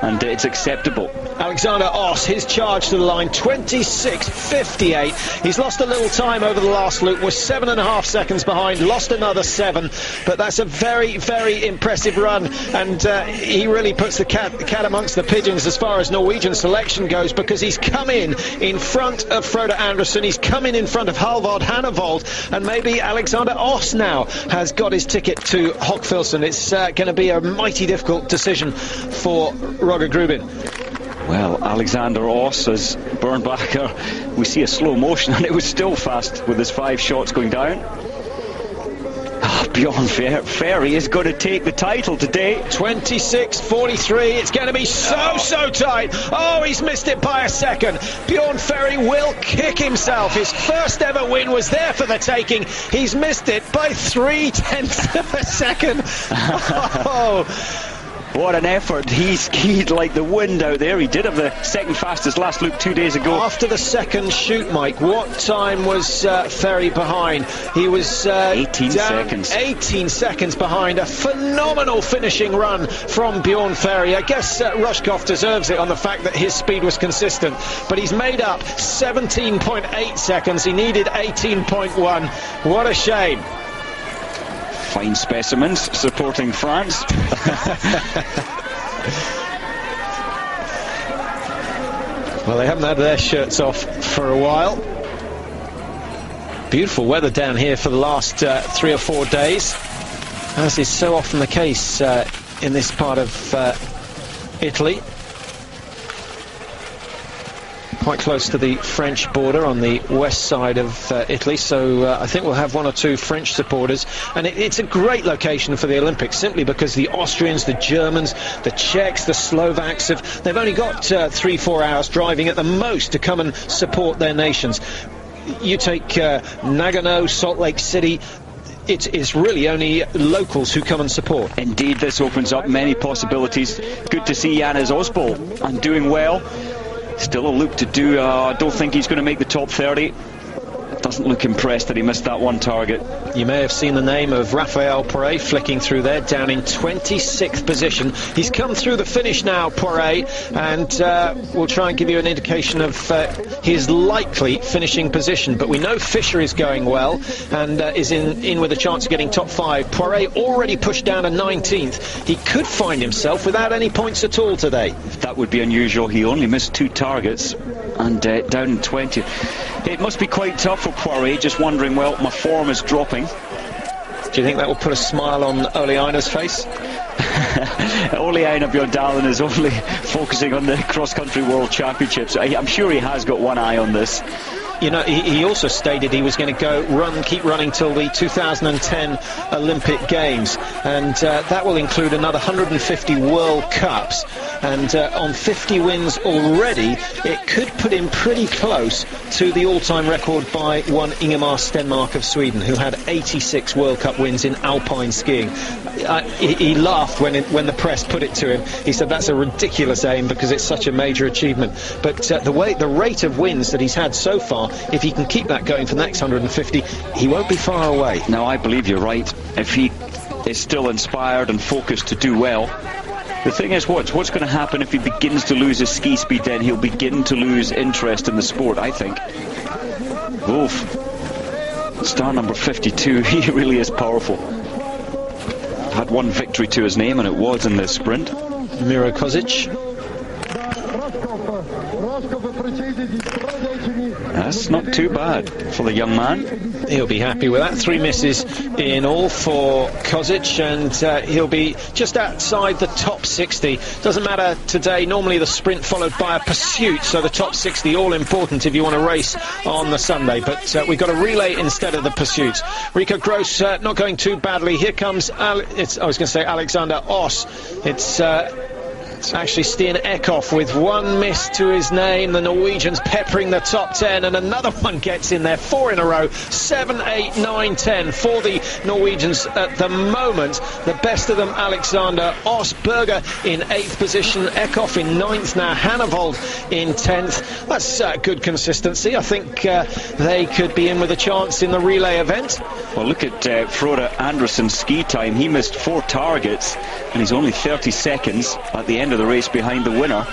and it's acceptable. Alexander Oss, his charge to the line, 26.58. He's lost a little time over the last loop, was 7.5 seconds behind, lost another 7, but that's a very, very impressive run, and he really puts the cat amongst the pigeons as far as Norwegian selection goes, because he's come in front of Frode Andersen, he's come in front of Halvard Hannevold, and maybe Alexander Oss now has got his ticket to Hockfilsen. It's going to be a mighty difficult decision for Roger Grubin. Well, Alexander Oss as Bernbacher, we see a slow motion, and it was still fast with his 5 shots going down. Bjorn Ferry is going to take the title today. 26.43. It's going to be so tight. Oh, he's missed it by a second. Bjorn Ferry will kick himself. His first ever win was there for the taking. He's missed it by 0.3 of a second. Oh. What an effort. He skied like the wind out there. He did have the second fastest last loop 2 days ago. After the second shoot, Mike, what time was Ferry behind? He was 18 seconds. 18 seconds behind. A phenomenal finishing run from Bjorn Ferry. I guess Rushkoff deserves it on the fact that his speed was consistent. But he's made up 17.8 seconds. He needed 18.1. What a shame. Fine specimens supporting France. Well, they haven't had their shirts off for a while. Beautiful weather down here for the last 3 or 4 days, as is so often the case in this part of Italy. Quite close to the French border on the west side of Italy, so I think we'll have 1 or 2 French supporters, and it's a great location for the Olympics, simply because the Austrians, the Germans, the Czechs, the Slovaks, they've only got 3-4 hours driving at the most to come and support their nations. You take Nagano, Salt Lake City, it is really only locals who come and support. Indeed, this opens up many possibilities. Good to see Janez Osbol and doing well. Still a loop to do. I don't think he's going to make the top 30. doesn't look impressed that he missed that one target. You may have seen the name of Raphael Poiré flicking through there, down in 26th position. He's come through the finish now, Poiré, and we'll try and give you an indication of his likely finishing position. But we know Fisher is going well and is in with a chance of getting top 5. Poiré already pushed down to 19th. He could find himself without any points at all today. That would be unusual. He only missed 2 targets and down in 20th. It must be quite tough for Poiré, just wondering, well, my form is dropping. Do you think that will put a smile on Ole Einar's face? Ole Einar Bjørndalen is only focusing on the cross-country world championships. I'm sure he has got one eye on this. You know, he also stated he was going to keep running till the 2010 Olympic Games, and that will include another 150 World Cups, and on 50 wins already, it could put him pretty close to the all-time record by one Ingemar Stenmark of Sweden, who had 86 World Cup wins in alpine skiing. He laughed when the press put it to him. He said that's a ridiculous aim because it's such a major achievement. But the rate of wins that he's had so far, if he can keep that going for the next 150, he won't be far away. No, I believe you're right. If he is still inspired and focused to do well. The thing is, what's going to happen if he begins to lose his ski speed? Then he'll begin to lose interest in the sport, I think. Oof. Star number 52, he really is powerful. Had one victory to his name, and it was in the sprint. Miro Kozic. That's not too bad for the young man. He'll be happy with that. 3 misses in all for Kozic, and he'll be just outside the top 60. Doesn't matter today. Normally the sprint followed by a pursuit, so the top 60 all important if you want to race on the Sunday. But we've got a relay instead of the pursuit. Rico Gross not going too badly. Here comes Alexander Oss. It's actually Stian Ekhoff with 1 miss to his name. The Norwegians peppering the top 10, and another one gets in there. 4 in a row. 7, 8, 9, 10 for the Norwegians at the moment. The best of them, Alexander Oss. Berger in 8th position. Ekhoff in 9th now. Hannevold in 10th. That's good consistency. I think they could be in with a chance in the relay event. Well, look at Frode Andersen's ski time. He missed 4 targets, and he's only 30 seconds at the end of the race behind the winner,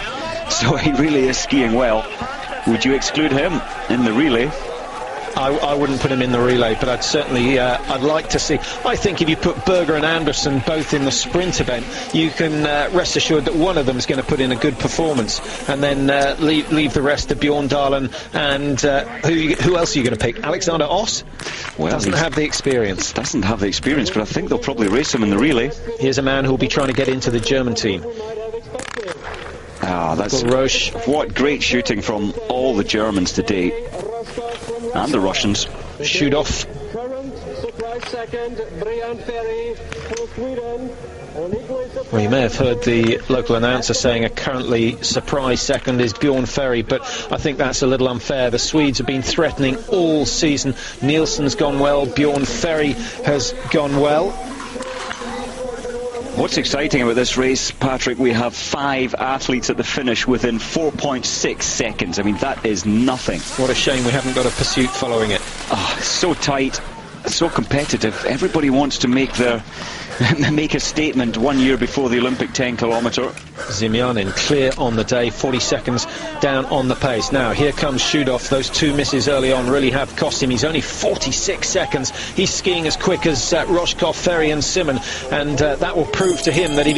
so he really is skiing well. Would you exclude him in the relay? I wouldn't put him in the relay, but I'd certainly I'd like to see. I think if you put Berger and Andersen both in the sprint event, you can rest assured that one of them is going to put in a good performance, and then leave the rest to Bjørndalen and who else are you going to pick? Alexander Oss? Well, doesn't have the experience. Doesn't have the experience, but I think they'll probably race him in the relay. Here's a man who'll be trying to get into the German team. That's Roche. What great shooting from all the Germans today, and the Russians. Shudov. Well, you may have heard the local announcer saying a currently surprise second is Bjorn Ferry, but I think that's a little unfair. The Swedes have been threatening all season. Nielsen's gone well, Bjorn Ferry has gone well. What's exciting about this race, Patrick, we have 5 athletes at the finish within 4.6 seconds. I mean, that is nothing. What a shame we haven't got a pursuit following it. Oh, so tight, so competitive. Everybody wants to make a statement 1 year before the Olympic 10 kilometre. Zimyanin clear on the day, 40 seconds down on the pace. Now here comes Shudov. Those 2 misses early on really have cost him. He's only 46 seconds. He's skiing as quick as Roshkov, Ferry and Simon, and that will prove to him that if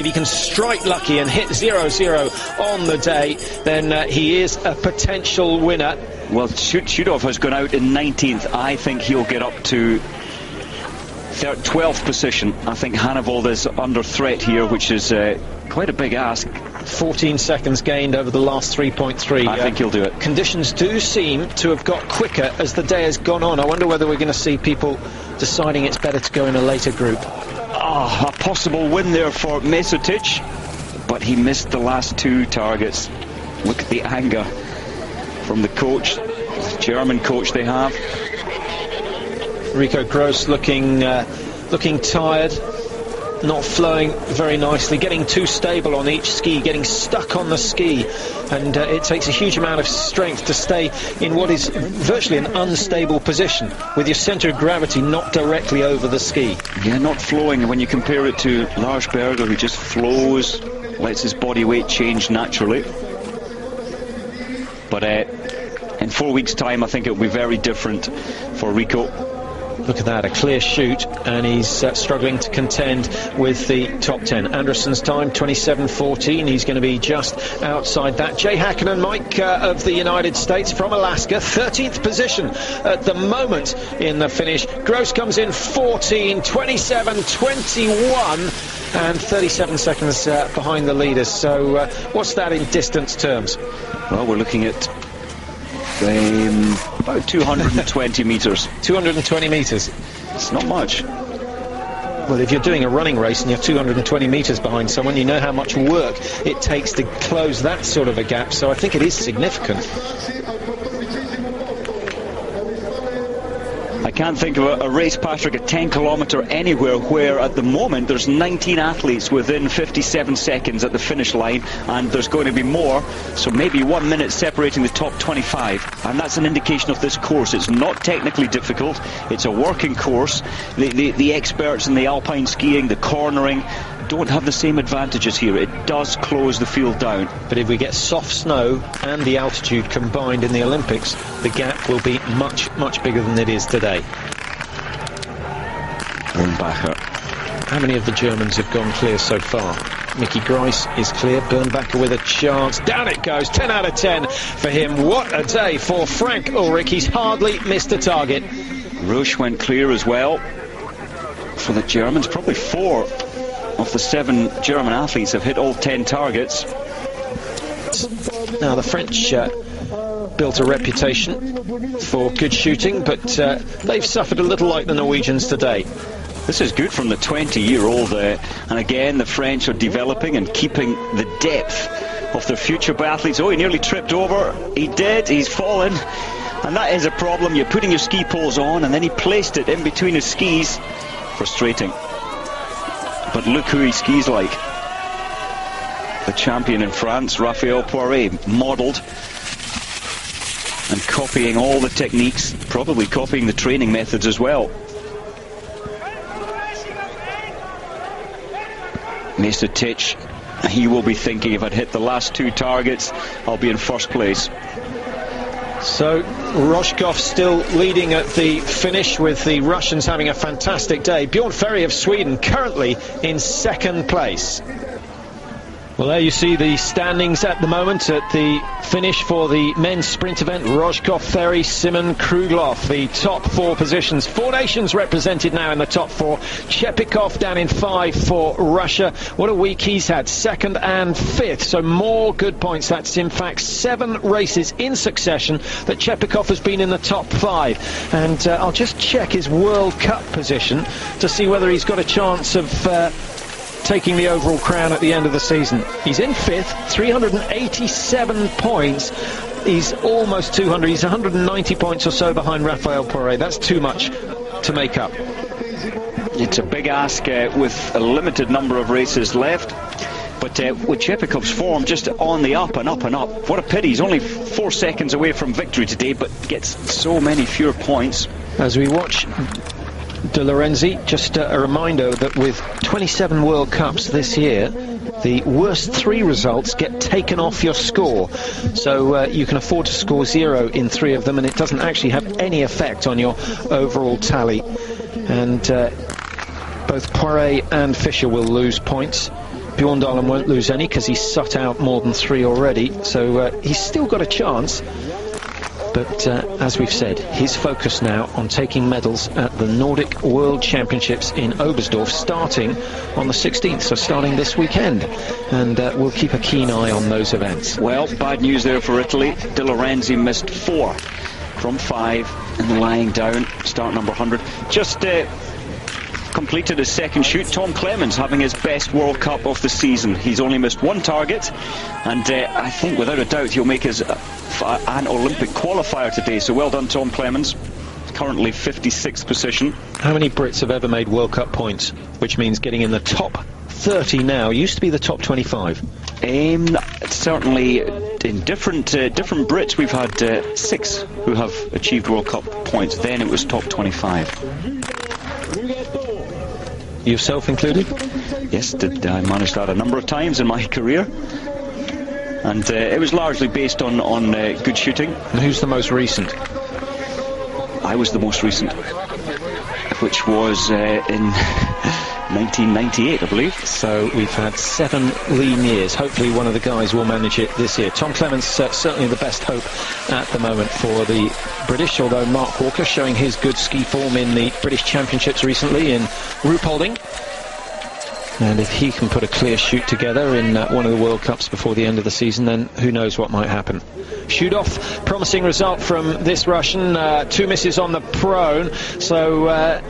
he can strike lucky and hit 0-0 on the day, then he is a potential winner. Well, Shudov has gone out in 19th. I think he'll get up to 12th position. I think Hannevold is under threat here, which is quite a big ask. 14 seconds gained over the last 3.3. I think he'll do it. Conditions do seem to have got quicker as the day has gone on. I wonder whether we're going to see people deciding it's better to go in a later group. A possible win there for Mesutic, but he missed the last 2 targets. Look at the anger from the coach, the German coach they have. Rico Gross looking tired. not flowing very nicely, getting too stable on each ski, getting stuck on the ski, and it takes a huge amount of strength to stay in what is virtually an unstable position, with your centre of gravity not directly over the ski. Yeah, not flowing. When you compare it to Lars Berger, who just flows, lets his body weight change naturally. But in 4 weeks' time, I think it will be very different for Rico. Look at that, a clear shoot, and he's struggling to contend with the top 10. Anderson's time, 27:14. He's going to be just outside that. Jay Hakkinen, Mike, of the United States from Alaska, 13th position at the moment in the finish. Gross comes in 14, 27, 21, and 37 seconds behind the leaders. So what's that in distance terms? Well, we're looking at about 220 metres. 220 metres. It's not much. Well, if you're doing a running race and you're 220 metres behind someone, you know how much work it takes to close that sort of a gap, so I think it is significant. I can't think of a race, Patrick, a 10-kilometre anywhere where at the moment there's 19 athletes within 57 seconds at the finish line, and there's going to be more, so maybe 1 minute separating the top 25, and that's an indication of this course. It's not technically difficult, it's a working course. The experts in the alpine skiing, the cornering, don't have the same advantages here. It does close the field down. But if we get soft snow and the altitude combined in the Olympics, the gap will be much, much bigger than it is today. Bernbacher. How many of the Germans have gone clear so far? Mickey Grice is clear. Bernbacher with a chance. Down it goes. 10 out of 10 for him. What a day for Frank Ulrich. He's hardly missed a target. Rush went clear as well for the Germans. Probably 4 of the 7 German athletes have hit all 10 targets. Now the French built a reputation for good shooting, but they've suffered a little like the Norwegians today. This is good from the 20-year-old, and again the French are developing and keeping the depth of their future biathletes. Oh, he nearly tripped over. He did. He's fallen, and that is a problem. You're putting your ski poles on, and then he placed it in between his skis. Frustrating. But look who he skis like. The champion in France, Raphael Poiret, modelled and copying all the techniques, probably copying the training methods as well. Mr. Titch, he will be thinking, if I'd hit the last 2 targets, I'll be in first place. So Rojkov still leading at the finish, with the Russians having a fantastic day. Bjorn Ferry of Sweden currently in second place. Well, there you see the standings at the moment at the finish for the men's sprint event. Rojkov, Ferry, Simon, Krugloff, the top 4 positions. 4 nations represented now in the top 4. Chepikov down in 5 for Russia. What a week he's had, 2nd and 5th, so more good points. That's in fact 7 races in succession that Chepikov has been in the top 5. And I'll just check his World Cup position to see whether he's got a chance of taking the overall crown at the end of the season. He's in 5th, 387 points. He's almost 200. He's 190 points or so behind Raphael Poiret. That's too much to make up. It's a big ask with a limited number of races left. But with Chepikov's form just on the up and up and up, what a pity. He's only 4 seconds away from victory today, but gets so many fewer points. As we watch De Lorenzi, just a reminder that with 27 World Cups this year, the worst 3 results get taken off your score. So you can afford to score 0 in 3 of them, and it doesn't actually have any effect on your overall tally. And both Poiret and Fischer will lose points. Bjorn Dahlem won't lose any because he's shut out more than 3 already. So he's still got a chance. But as we've said, his focus now on taking medals at the Nordic World Championships in Oberstdorf, starting on the 16th, so starting this weekend. And we'll keep a keen eye on those events. Well, bad news there for Italy. De Lorenzi missed 4 from 5 and lying down, start number 100. Just completed his second shoot. Tom Clemens having his best World Cup of the season. He's only missed 1 target, and I think without a doubt he'll make his an Olympic qualifier today, so well done Tom Clemens. currently 56th position. How many Brits have ever made World Cup points? Which means getting in the top 30 now. Used to be the top 25. Certainly in different Brits, we've had 6 who have achieved World Cup points. Then it was top 25. Yourself included? Yes, I managed that a number of times in my career. And it was largely based on good shooting. And who's the most recent? I was the most recent, which was in 1998, I believe. So we've had 7 lean years. Hopefully one of the guys will manage it this year. Tom Clements certainly the best hope at the moment for the British, although Mark Walker showing his good ski form in the British Championships recently in Ruhpolding. And if he can put a clear shoot together in one of the World Cups before the end of the season, then who knows what might happen. Shoot off, promising result from this Russian. 2 misses on the prone, so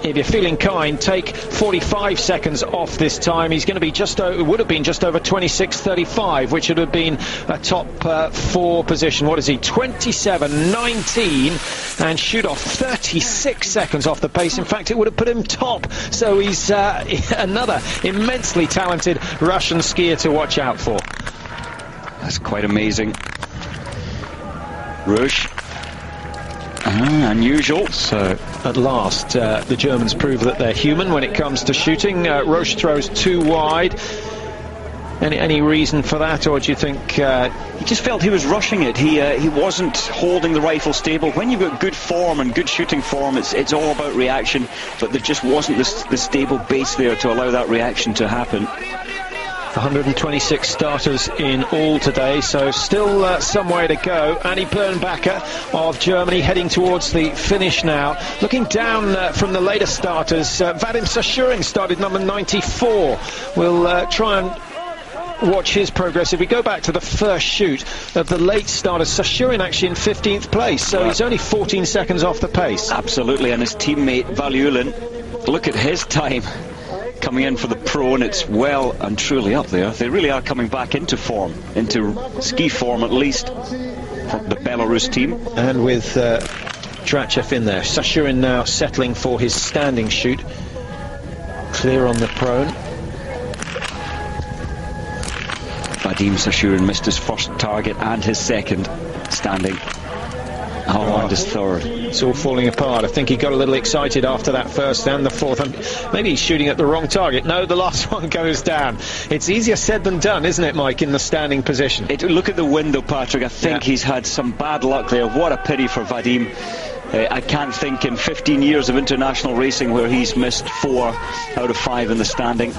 if you're feeling kind, take 45 seconds off this time. He's going to be would have been just over 26.35, which would have been a top 4 position. What is he? 27.19, and shoot off 36 seconds off the pace. In fact, it would have put him top. So he's another immensely talented Russian skier to watch out for. That's quite amazing. Rush. Unusual. So at last the Germans prove that they're human when it comes to shooting. Roche throws too wide. Any reason for that, or do you think he just felt he was rushing it? He wasn't holding the rifle stable. When you've got good form and good shooting form, it's all about reaction, but there just wasn't the stable base there to allow that reaction to happen. 126 starters in all today, so still some way to go. Annie Bernbacher of Germany heading towards the finish now. Looking down from the later starters, Vadim Sashurin started number 94. We'll try and watch his progress. If we go back to the first shoot of the late starters, Sashurin actually in 15th place, so he's only 14 seconds off the pace. Absolutely, and his teammate Valuulin, look at his time. Coming in for the pro, and it's well and truly up there. They really are coming back into form, into ski form at least, from the Belarus team. And with Drachev in there. Sashurin now settling for his standing shoot. Clear on the prone. Vadim Sashurin missed his first target and his second standing. And his third. It's all falling apart. I think he got a little excited after that first and the fourth. Maybe he's shooting at the wrong target. No, the last one goes down. It's easier said than done, isn't it, Mike, in the standing position? Look at the window, Patrick. I think he's had some bad luck there. What a pity for Vadim. I can't think in 15 years of international racing where he's missed 4 out of 5 in the standing.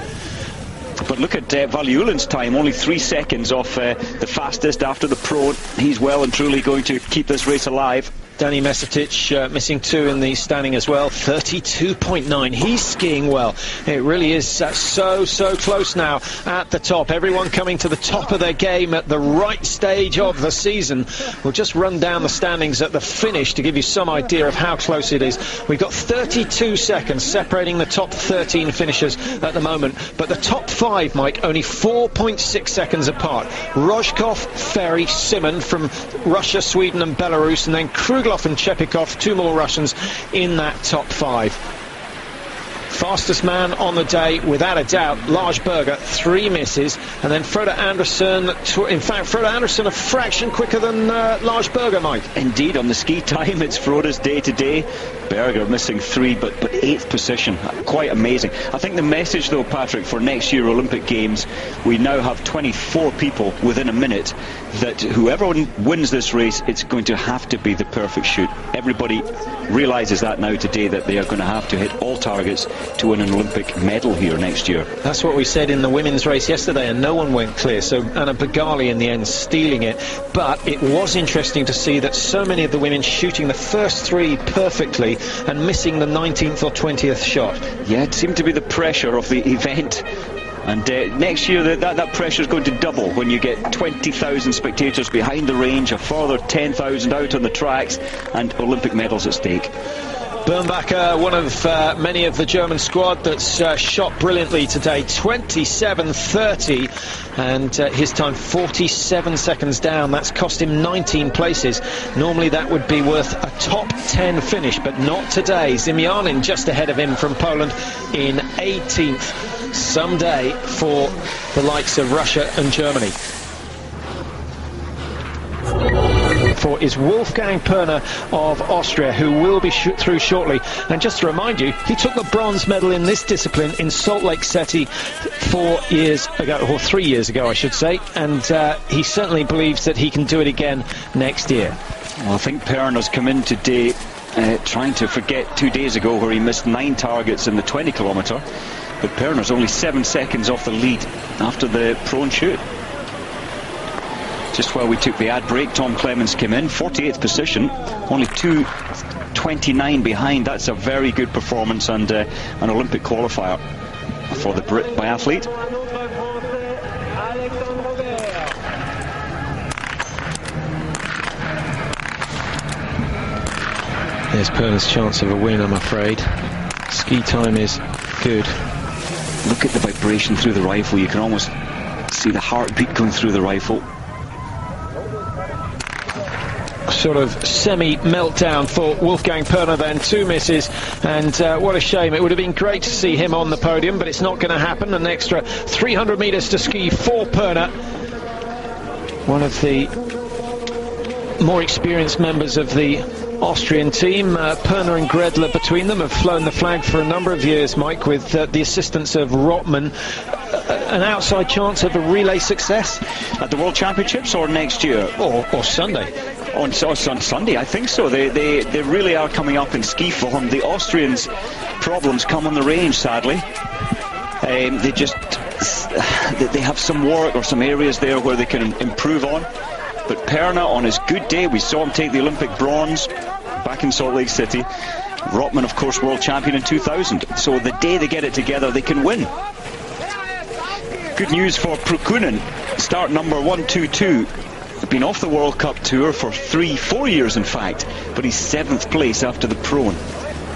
But look at Valuulin's time, only 3 seconds off the fastest after the pro. He's well and truly going to keep this race alive. Danny Mesetic missing 2 in the standing as well. 32.9. He's skiing well. It really is so close now at the top. Everyone coming to the top of their game at the right stage of the season. We'll just run down the standings at the finish to give you some idea of how close it is. We've got 32 seconds separating the top 13 finishers at the moment, but the top 5, Mike, only 4.6 seconds apart. Rozhkov, Ferry, Simon from Russia, Sweden and Belarus, and then Kruglov and Chepikov, 2 more Russians in that top 5. Fastest man on the day, without a doubt, Lars Berger, 3 misses, and then Frode Andersen. In fact, Frode Andersen a fraction quicker than Lars Berger, Mike. Indeed, on the ski time, it's Frode's day today. Berger missing 3, but 8th position. Quite amazing. I think the message, though, Patrick, for next year Olympic Games, we now have 24 people within a minute, that whoever wins this race, it's going to have to be the perfect shoot. Everybody realises that now today, that they are going to have to hit all targets to win an Olympic medal here next year. That's what we said in the women's race yesterday, and no one went clear, so Anna Begali in the end stealing it. But it was interesting to see that so many of the women shooting the first 3 perfectly and missing the 19th or 20th shot. Yeah, it seemed to be the pressure of the event. And next year that pressure is going to double when you get 20,000 spectators behind the range, a further 10,000 out on the tracks, and Olympic medals at stake. Bernbacher, one of many of the German squad that's shot brilliantly today, 27.30, and his time 47 seconds down. That's cost him 19 places. Normally that would be worth a top 10 finish, but not today. Zimianin just ahead of him from Poland in 18th. Someday for the likes of Russia and Germany. For is Wolfgang Perner of Austria, who will be through shortly. And just to remind you, he took the bronze medal in this discipline in Salt Lake City 4 years ago, or 3 years ago I should say, and he certainly believes that he can do it again next year. Well, I think Perner's come in today trying to forget 2 days ago where he missed 9 targets in the 20 kilometre, but Perner's only 7 seconds off the lead after the prone shoot. Just while we took the ad break, Tom Clemens came in, 48th position, only 2:29 behind. That's a very good performance and an Olympic qualifier for the Brit biathlete. There's Perner's chance of a win, I'm afraid. Ski time is good. Look at the vibration through the rifle. You can almost see the heartbeat going through the rifle. Sort of semi-meltdown for Wolfgang Perner then, 2 misses, and what a shame. It would have been great to see him on the podium, but it's not going to happen. An extra 300 metres to ski for Perner. One of the more experienced members of the Austrian team. Perner and Gredler between them have flown the flag for a number of years, Mike, with the assistance of Rotman. An outside chance of a relay success at the World Championships or next year? Or Sunday. On Sunday, I think so. They really are coming up in ski form. The Austrians' problems come on the range, sadly. They have some work or some areas there where they can improve on. But Perner, on his good day, we saw him take the Olympic bronze back in Salt Lake City. Rotman, of course, world champion in 2000. So the day they get it together, they can win. Good news for Prokkunen. Start number 122. Been off the World Cup tour for 4 years in fact, but he's 7th place after the prone.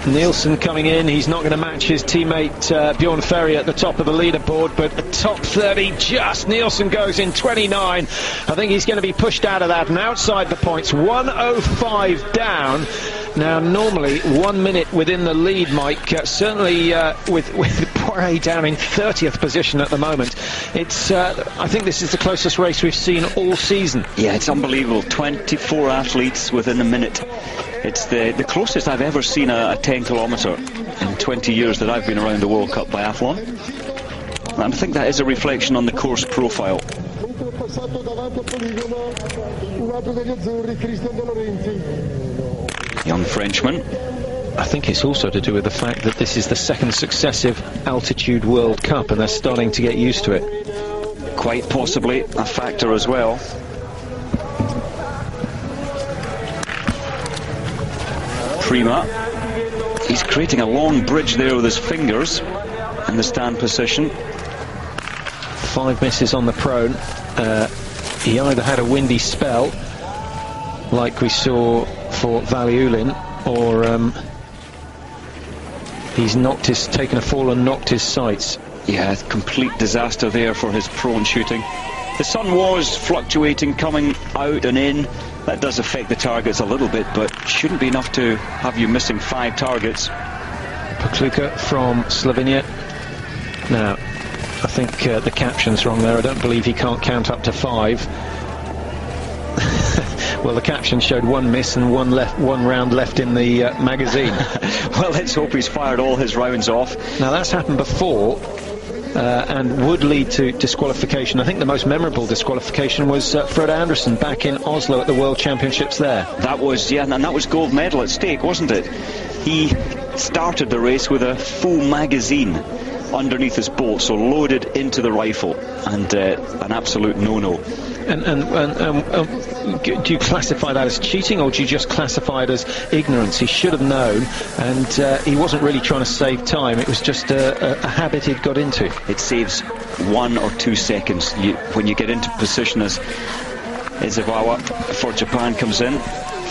Nielsen coming in. He's not going to match his teammate Bjorn Ferry at the top of the leaderboard, but a top 30 just. Nielsen goes in 29. I think he's going to be pushed out of that and outside the points. 1:05 down. Now normally 1 minute within the lead, Mike, certainly with Poirier down in 30th position at the moment. It's I think this is the closest race we've seen all season. Yeah, it's unbelievable. 24 athletes within a minute. It's the closest I've ever seen a 10 kilometre in 20 years that I've been around the World Cup biathlon. And I think that is a reflection on the course profile. Young Frenchman. I think it's also to do with the fact that this is the second successive altitude World Cup and they're starting to get used to it. Quite possibly a factor as well. Prima. He's creating a long bridge there with his fingers in the stand position. 5 misses on the prone. He either had a windy spell, like we saw for Valiulin, or he's taken a fall and knocked his sights. Yeah, complete disaster there for his prone shooting. The sun was fluctuating, coming out and in. That does affect the targets a little bit, but shouldn't be enough to have you missing 5 targets. Pokluka from Slovenia. Now, I think the caption's wrong there. I don't believe he can't count up to 5. Well, the caption showed 1 miss and one round left in the magazine. Well, let's hope he's fired all his rounds off. Now, that's happened before. And would lead to disqualification. I think the most memorable disqualification was Fred Anderson back in Oslo at the World Championships there. That was, yeah, and that was gold medal at stake, wasn't it? He started the race with a full magazine underneath his bolt, so loaded into the rifle, and an absolute no-no. And do you classify that as cheating, or do you just classify it as ignorance? He should have known, and he wasn't really trying to save time. It was just a habit he'd got into. It saves 1 or 2 seconds. When you get into position as Izawa for Japan comes in,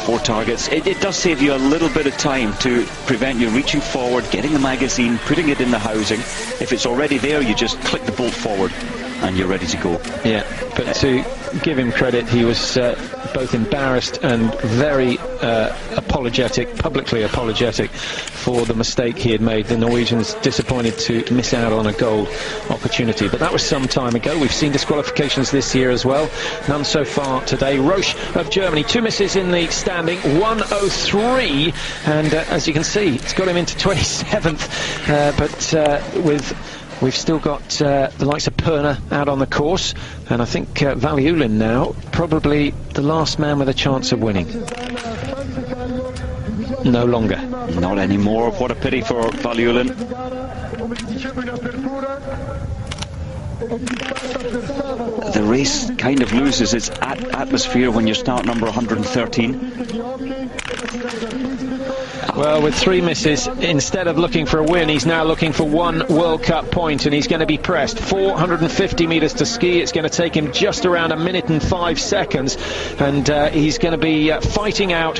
4 targets. It does save you a little bit of time to prevent you reaching forward, getting the magazine, putting it in the housing. If it's already there, you just click the bolt forward and you're ready to go. Yeah, but to give him credit, he was both embarrassed and very apologetic, publicly apologetic for the mistake he had made. The Norwegians disappointed to miss out on a gold opportunity, but that was some time ago. We've seen disqualifications this year as well, none so far today. Roche of Germany, 2 misses in the standing, 1:03, and as you can see, it's got him into 27th, we've still got the likes of Perner out on the course, and I think Valiulin now probably the last man with a chance of winning. No longer. Not anymore. What a pity for Valiulin. The race kind of loses its atmosphere when you start number 113. Well, with 3 misses, instead of looking for a win, he's now looking for 1 World Cup point, and he's going to be pressed. 450 metres to ski. It's going to take him just around 1 minute and 5 seconds, and he's going to be fighting out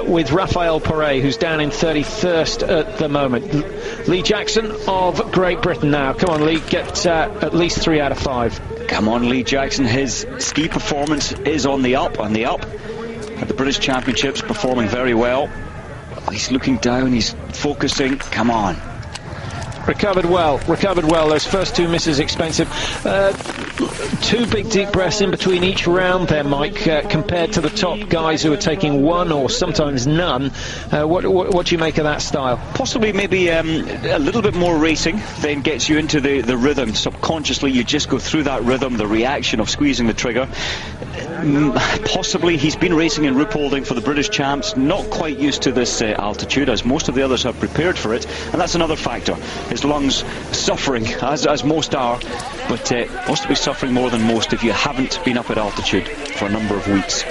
with Raphael Poré, who's down in 31st at the moment. Lee Jackson of Great Britain now. Come on, Lee, get at least 3 out of 5. Come on, Lee Jackson. His ski performance is on the up. At the British Championships, performing very well. He's looking down, he's focusing. Come on. Recovered well. Those first 2 misses expensive. 2 big deep breaths in between each round there, Mike, compared to the top guys who are taking 1 or sometimes none. What do you make of that style? Possibly maybe a little bit more racing then gets you into the rhythm. Subconsciously you just go through that rhythm, the reaction of squeezing the trigger. Possibly he's been racing in Ruhpolding for the British champs, not quite used to this altitude, as most of the others have prepared for it, and that's another factor. His lungs suffering, as most are, but must be suffering more than most if you haven't been up at altitude for a number of weeks.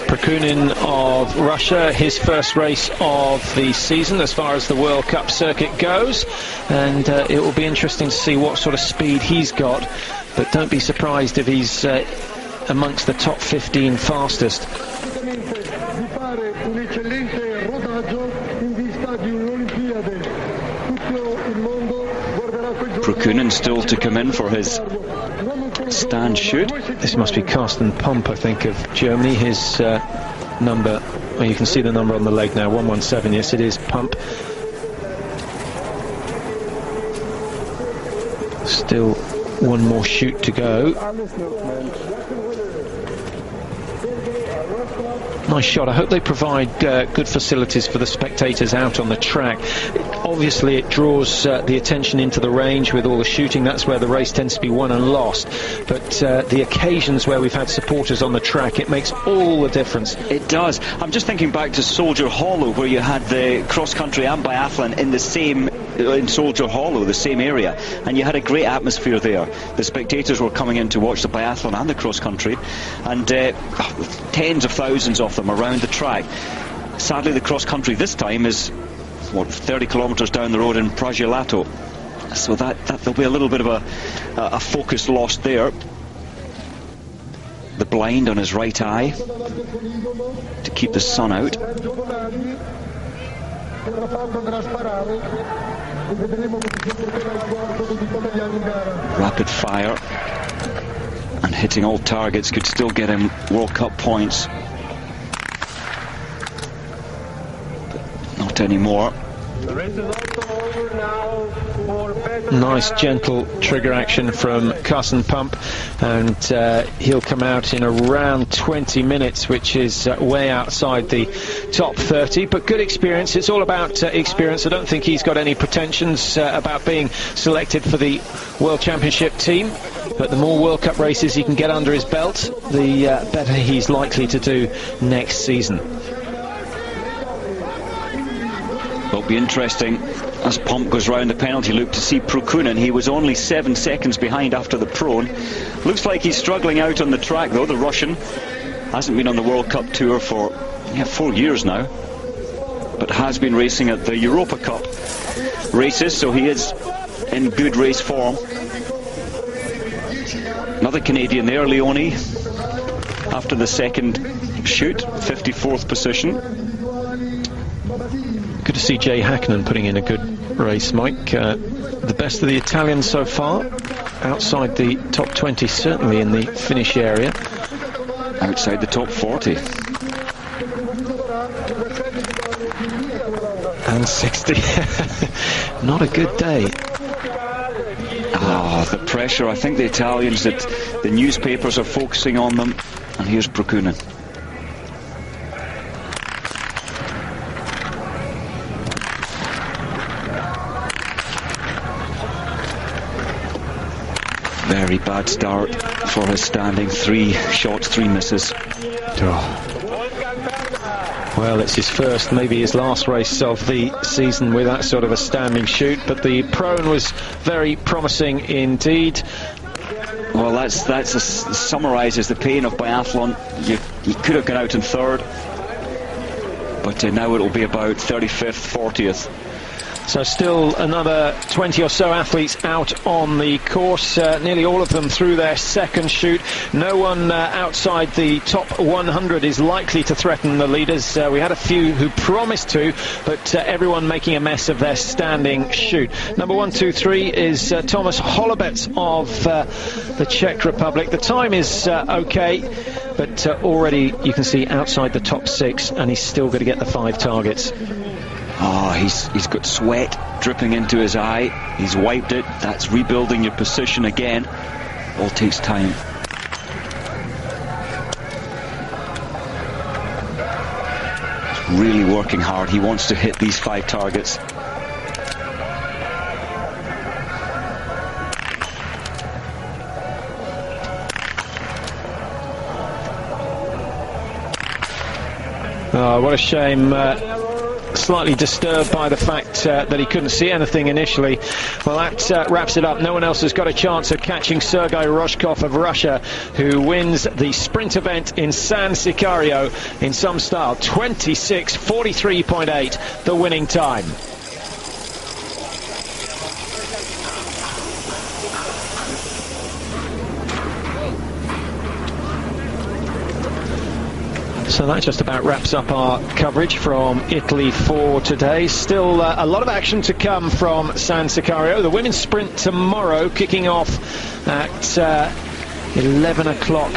Prokhunin of Russia, his first race of the season as far as the World Cup circuit goes, and it will be interesting to see what sort of speed he's got, but don't be surprised if he's amongst the top 15 fastest. Prokhunin still to come in for his stand shoot. This must be Carsten Pump, I think, of Germany. His number, well, you can see the number on the leg now, 117. Yes, it is Pump. Still 1 more shoot to go. Nice shot. I hope they provide good facilities for the spectators out on the track. Obviously it draws the attention into the range with all the shooting. That's where the race tends to be won and lost, but the occasions where we've had supporters on the track, it makes all the difference. It does. I'm just thinking back to Soldier Hollow, where you had the cross-country and biathlon in the same in Soldier Hollow, the same area, and you had a great atmosphere there. The spectators were coming in to watch the biathlon and the cross-country, and tens of thousands of them around the track. Sadly, the cross-country this time is 30 kilometres down the road in Pragelato, so that there'll be a little bit of a focus lost there. The blind on his right eye to keep the sun out. Rapid fire and hitting all targets could still get him World Cup points, but not anymore. Nice gentle trigger action from Carsten Pump, and he'll come out in around 20 minutes, which is way outside the top 30, but good experience. It's all about experience. I don't think he's got any pretensions about being selected for the World Championship team, but the more World Cup races he can get under his belt, the better he's likely to do next season. It'll be interesting as Pump goes round the penalty loop to see Prokhunin. He was only 7 seconds behind after the prone. Looks like he's struggling out on the track though. The Russian hasn't been on the World Cup tour for 4 years now, but has been racing at the Europa Cup races, so he is in good race form. Another Canadian there, Leone, after the second shoot, 54th position. Good to see Jay Hakkinen putting in a good race, Mike. The best of the Italians so far, outside the top 20, certainly in the finish area. Outside the top 40. And 60. Not a good day. Ah, the pressure. I think the Italians, that the newspapers are focusing on them. And here's Prokunin. Very bad start for his standing. 3 shots, 3 misses. Oh. Well, it's his first, maybe his last race of the season with that sort of a standing shoot, but the prone was very promising indeed. Well, that summarises the pain of biathlon. You could have gone out in third, but now it will be about 35th, 40th. So still another 20 or so athletes out on the course, nearly all of them through their second shoot. No one outside the top 100 is likely to threaten the leaders. We had a few who promised to, but everyone making a mess of their standing shoot. Number 1, 2, 3 is Thomas Holubets of the Czech Republic. The time is okay, but already you can see outside the top 6, and he's still going to get the 5 targets. Oh, he's got sweat dripping into his eye. He's wiped it. That's rebuilding your position again. All takes time. He's really working hard. He wants to hit these 5 targets. Oh, what a shame. Slightly disturbed by the fact that he couldn't see anything initially. Well, that wraps it up. No one else has got a chance of catching Sergei Roshkov of Russia, who wins the sprint event in San Sicariò in some style. 26:43.8, the winning time. So that just about wraps up our coverage from Italy for today. Still a lot of action to come from San Sicariò. The women's sprint tomorrow, kicking off at 11 o'clock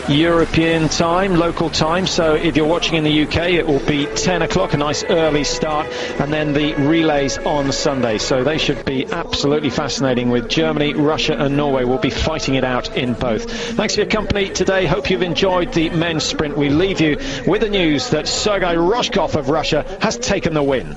European time, local time. So if you're watching in the UK, it will be 10 o'clock, a nice early start, and then the relays on Sunday. So they should be absolutely fascinating, with Germany, Russia and Norway will be fighting it out in both. Thanks for your company today. Hope you've enjoyed the men's sprint. We leave you with the news that Sergei Roshkov of Russia has taken the win.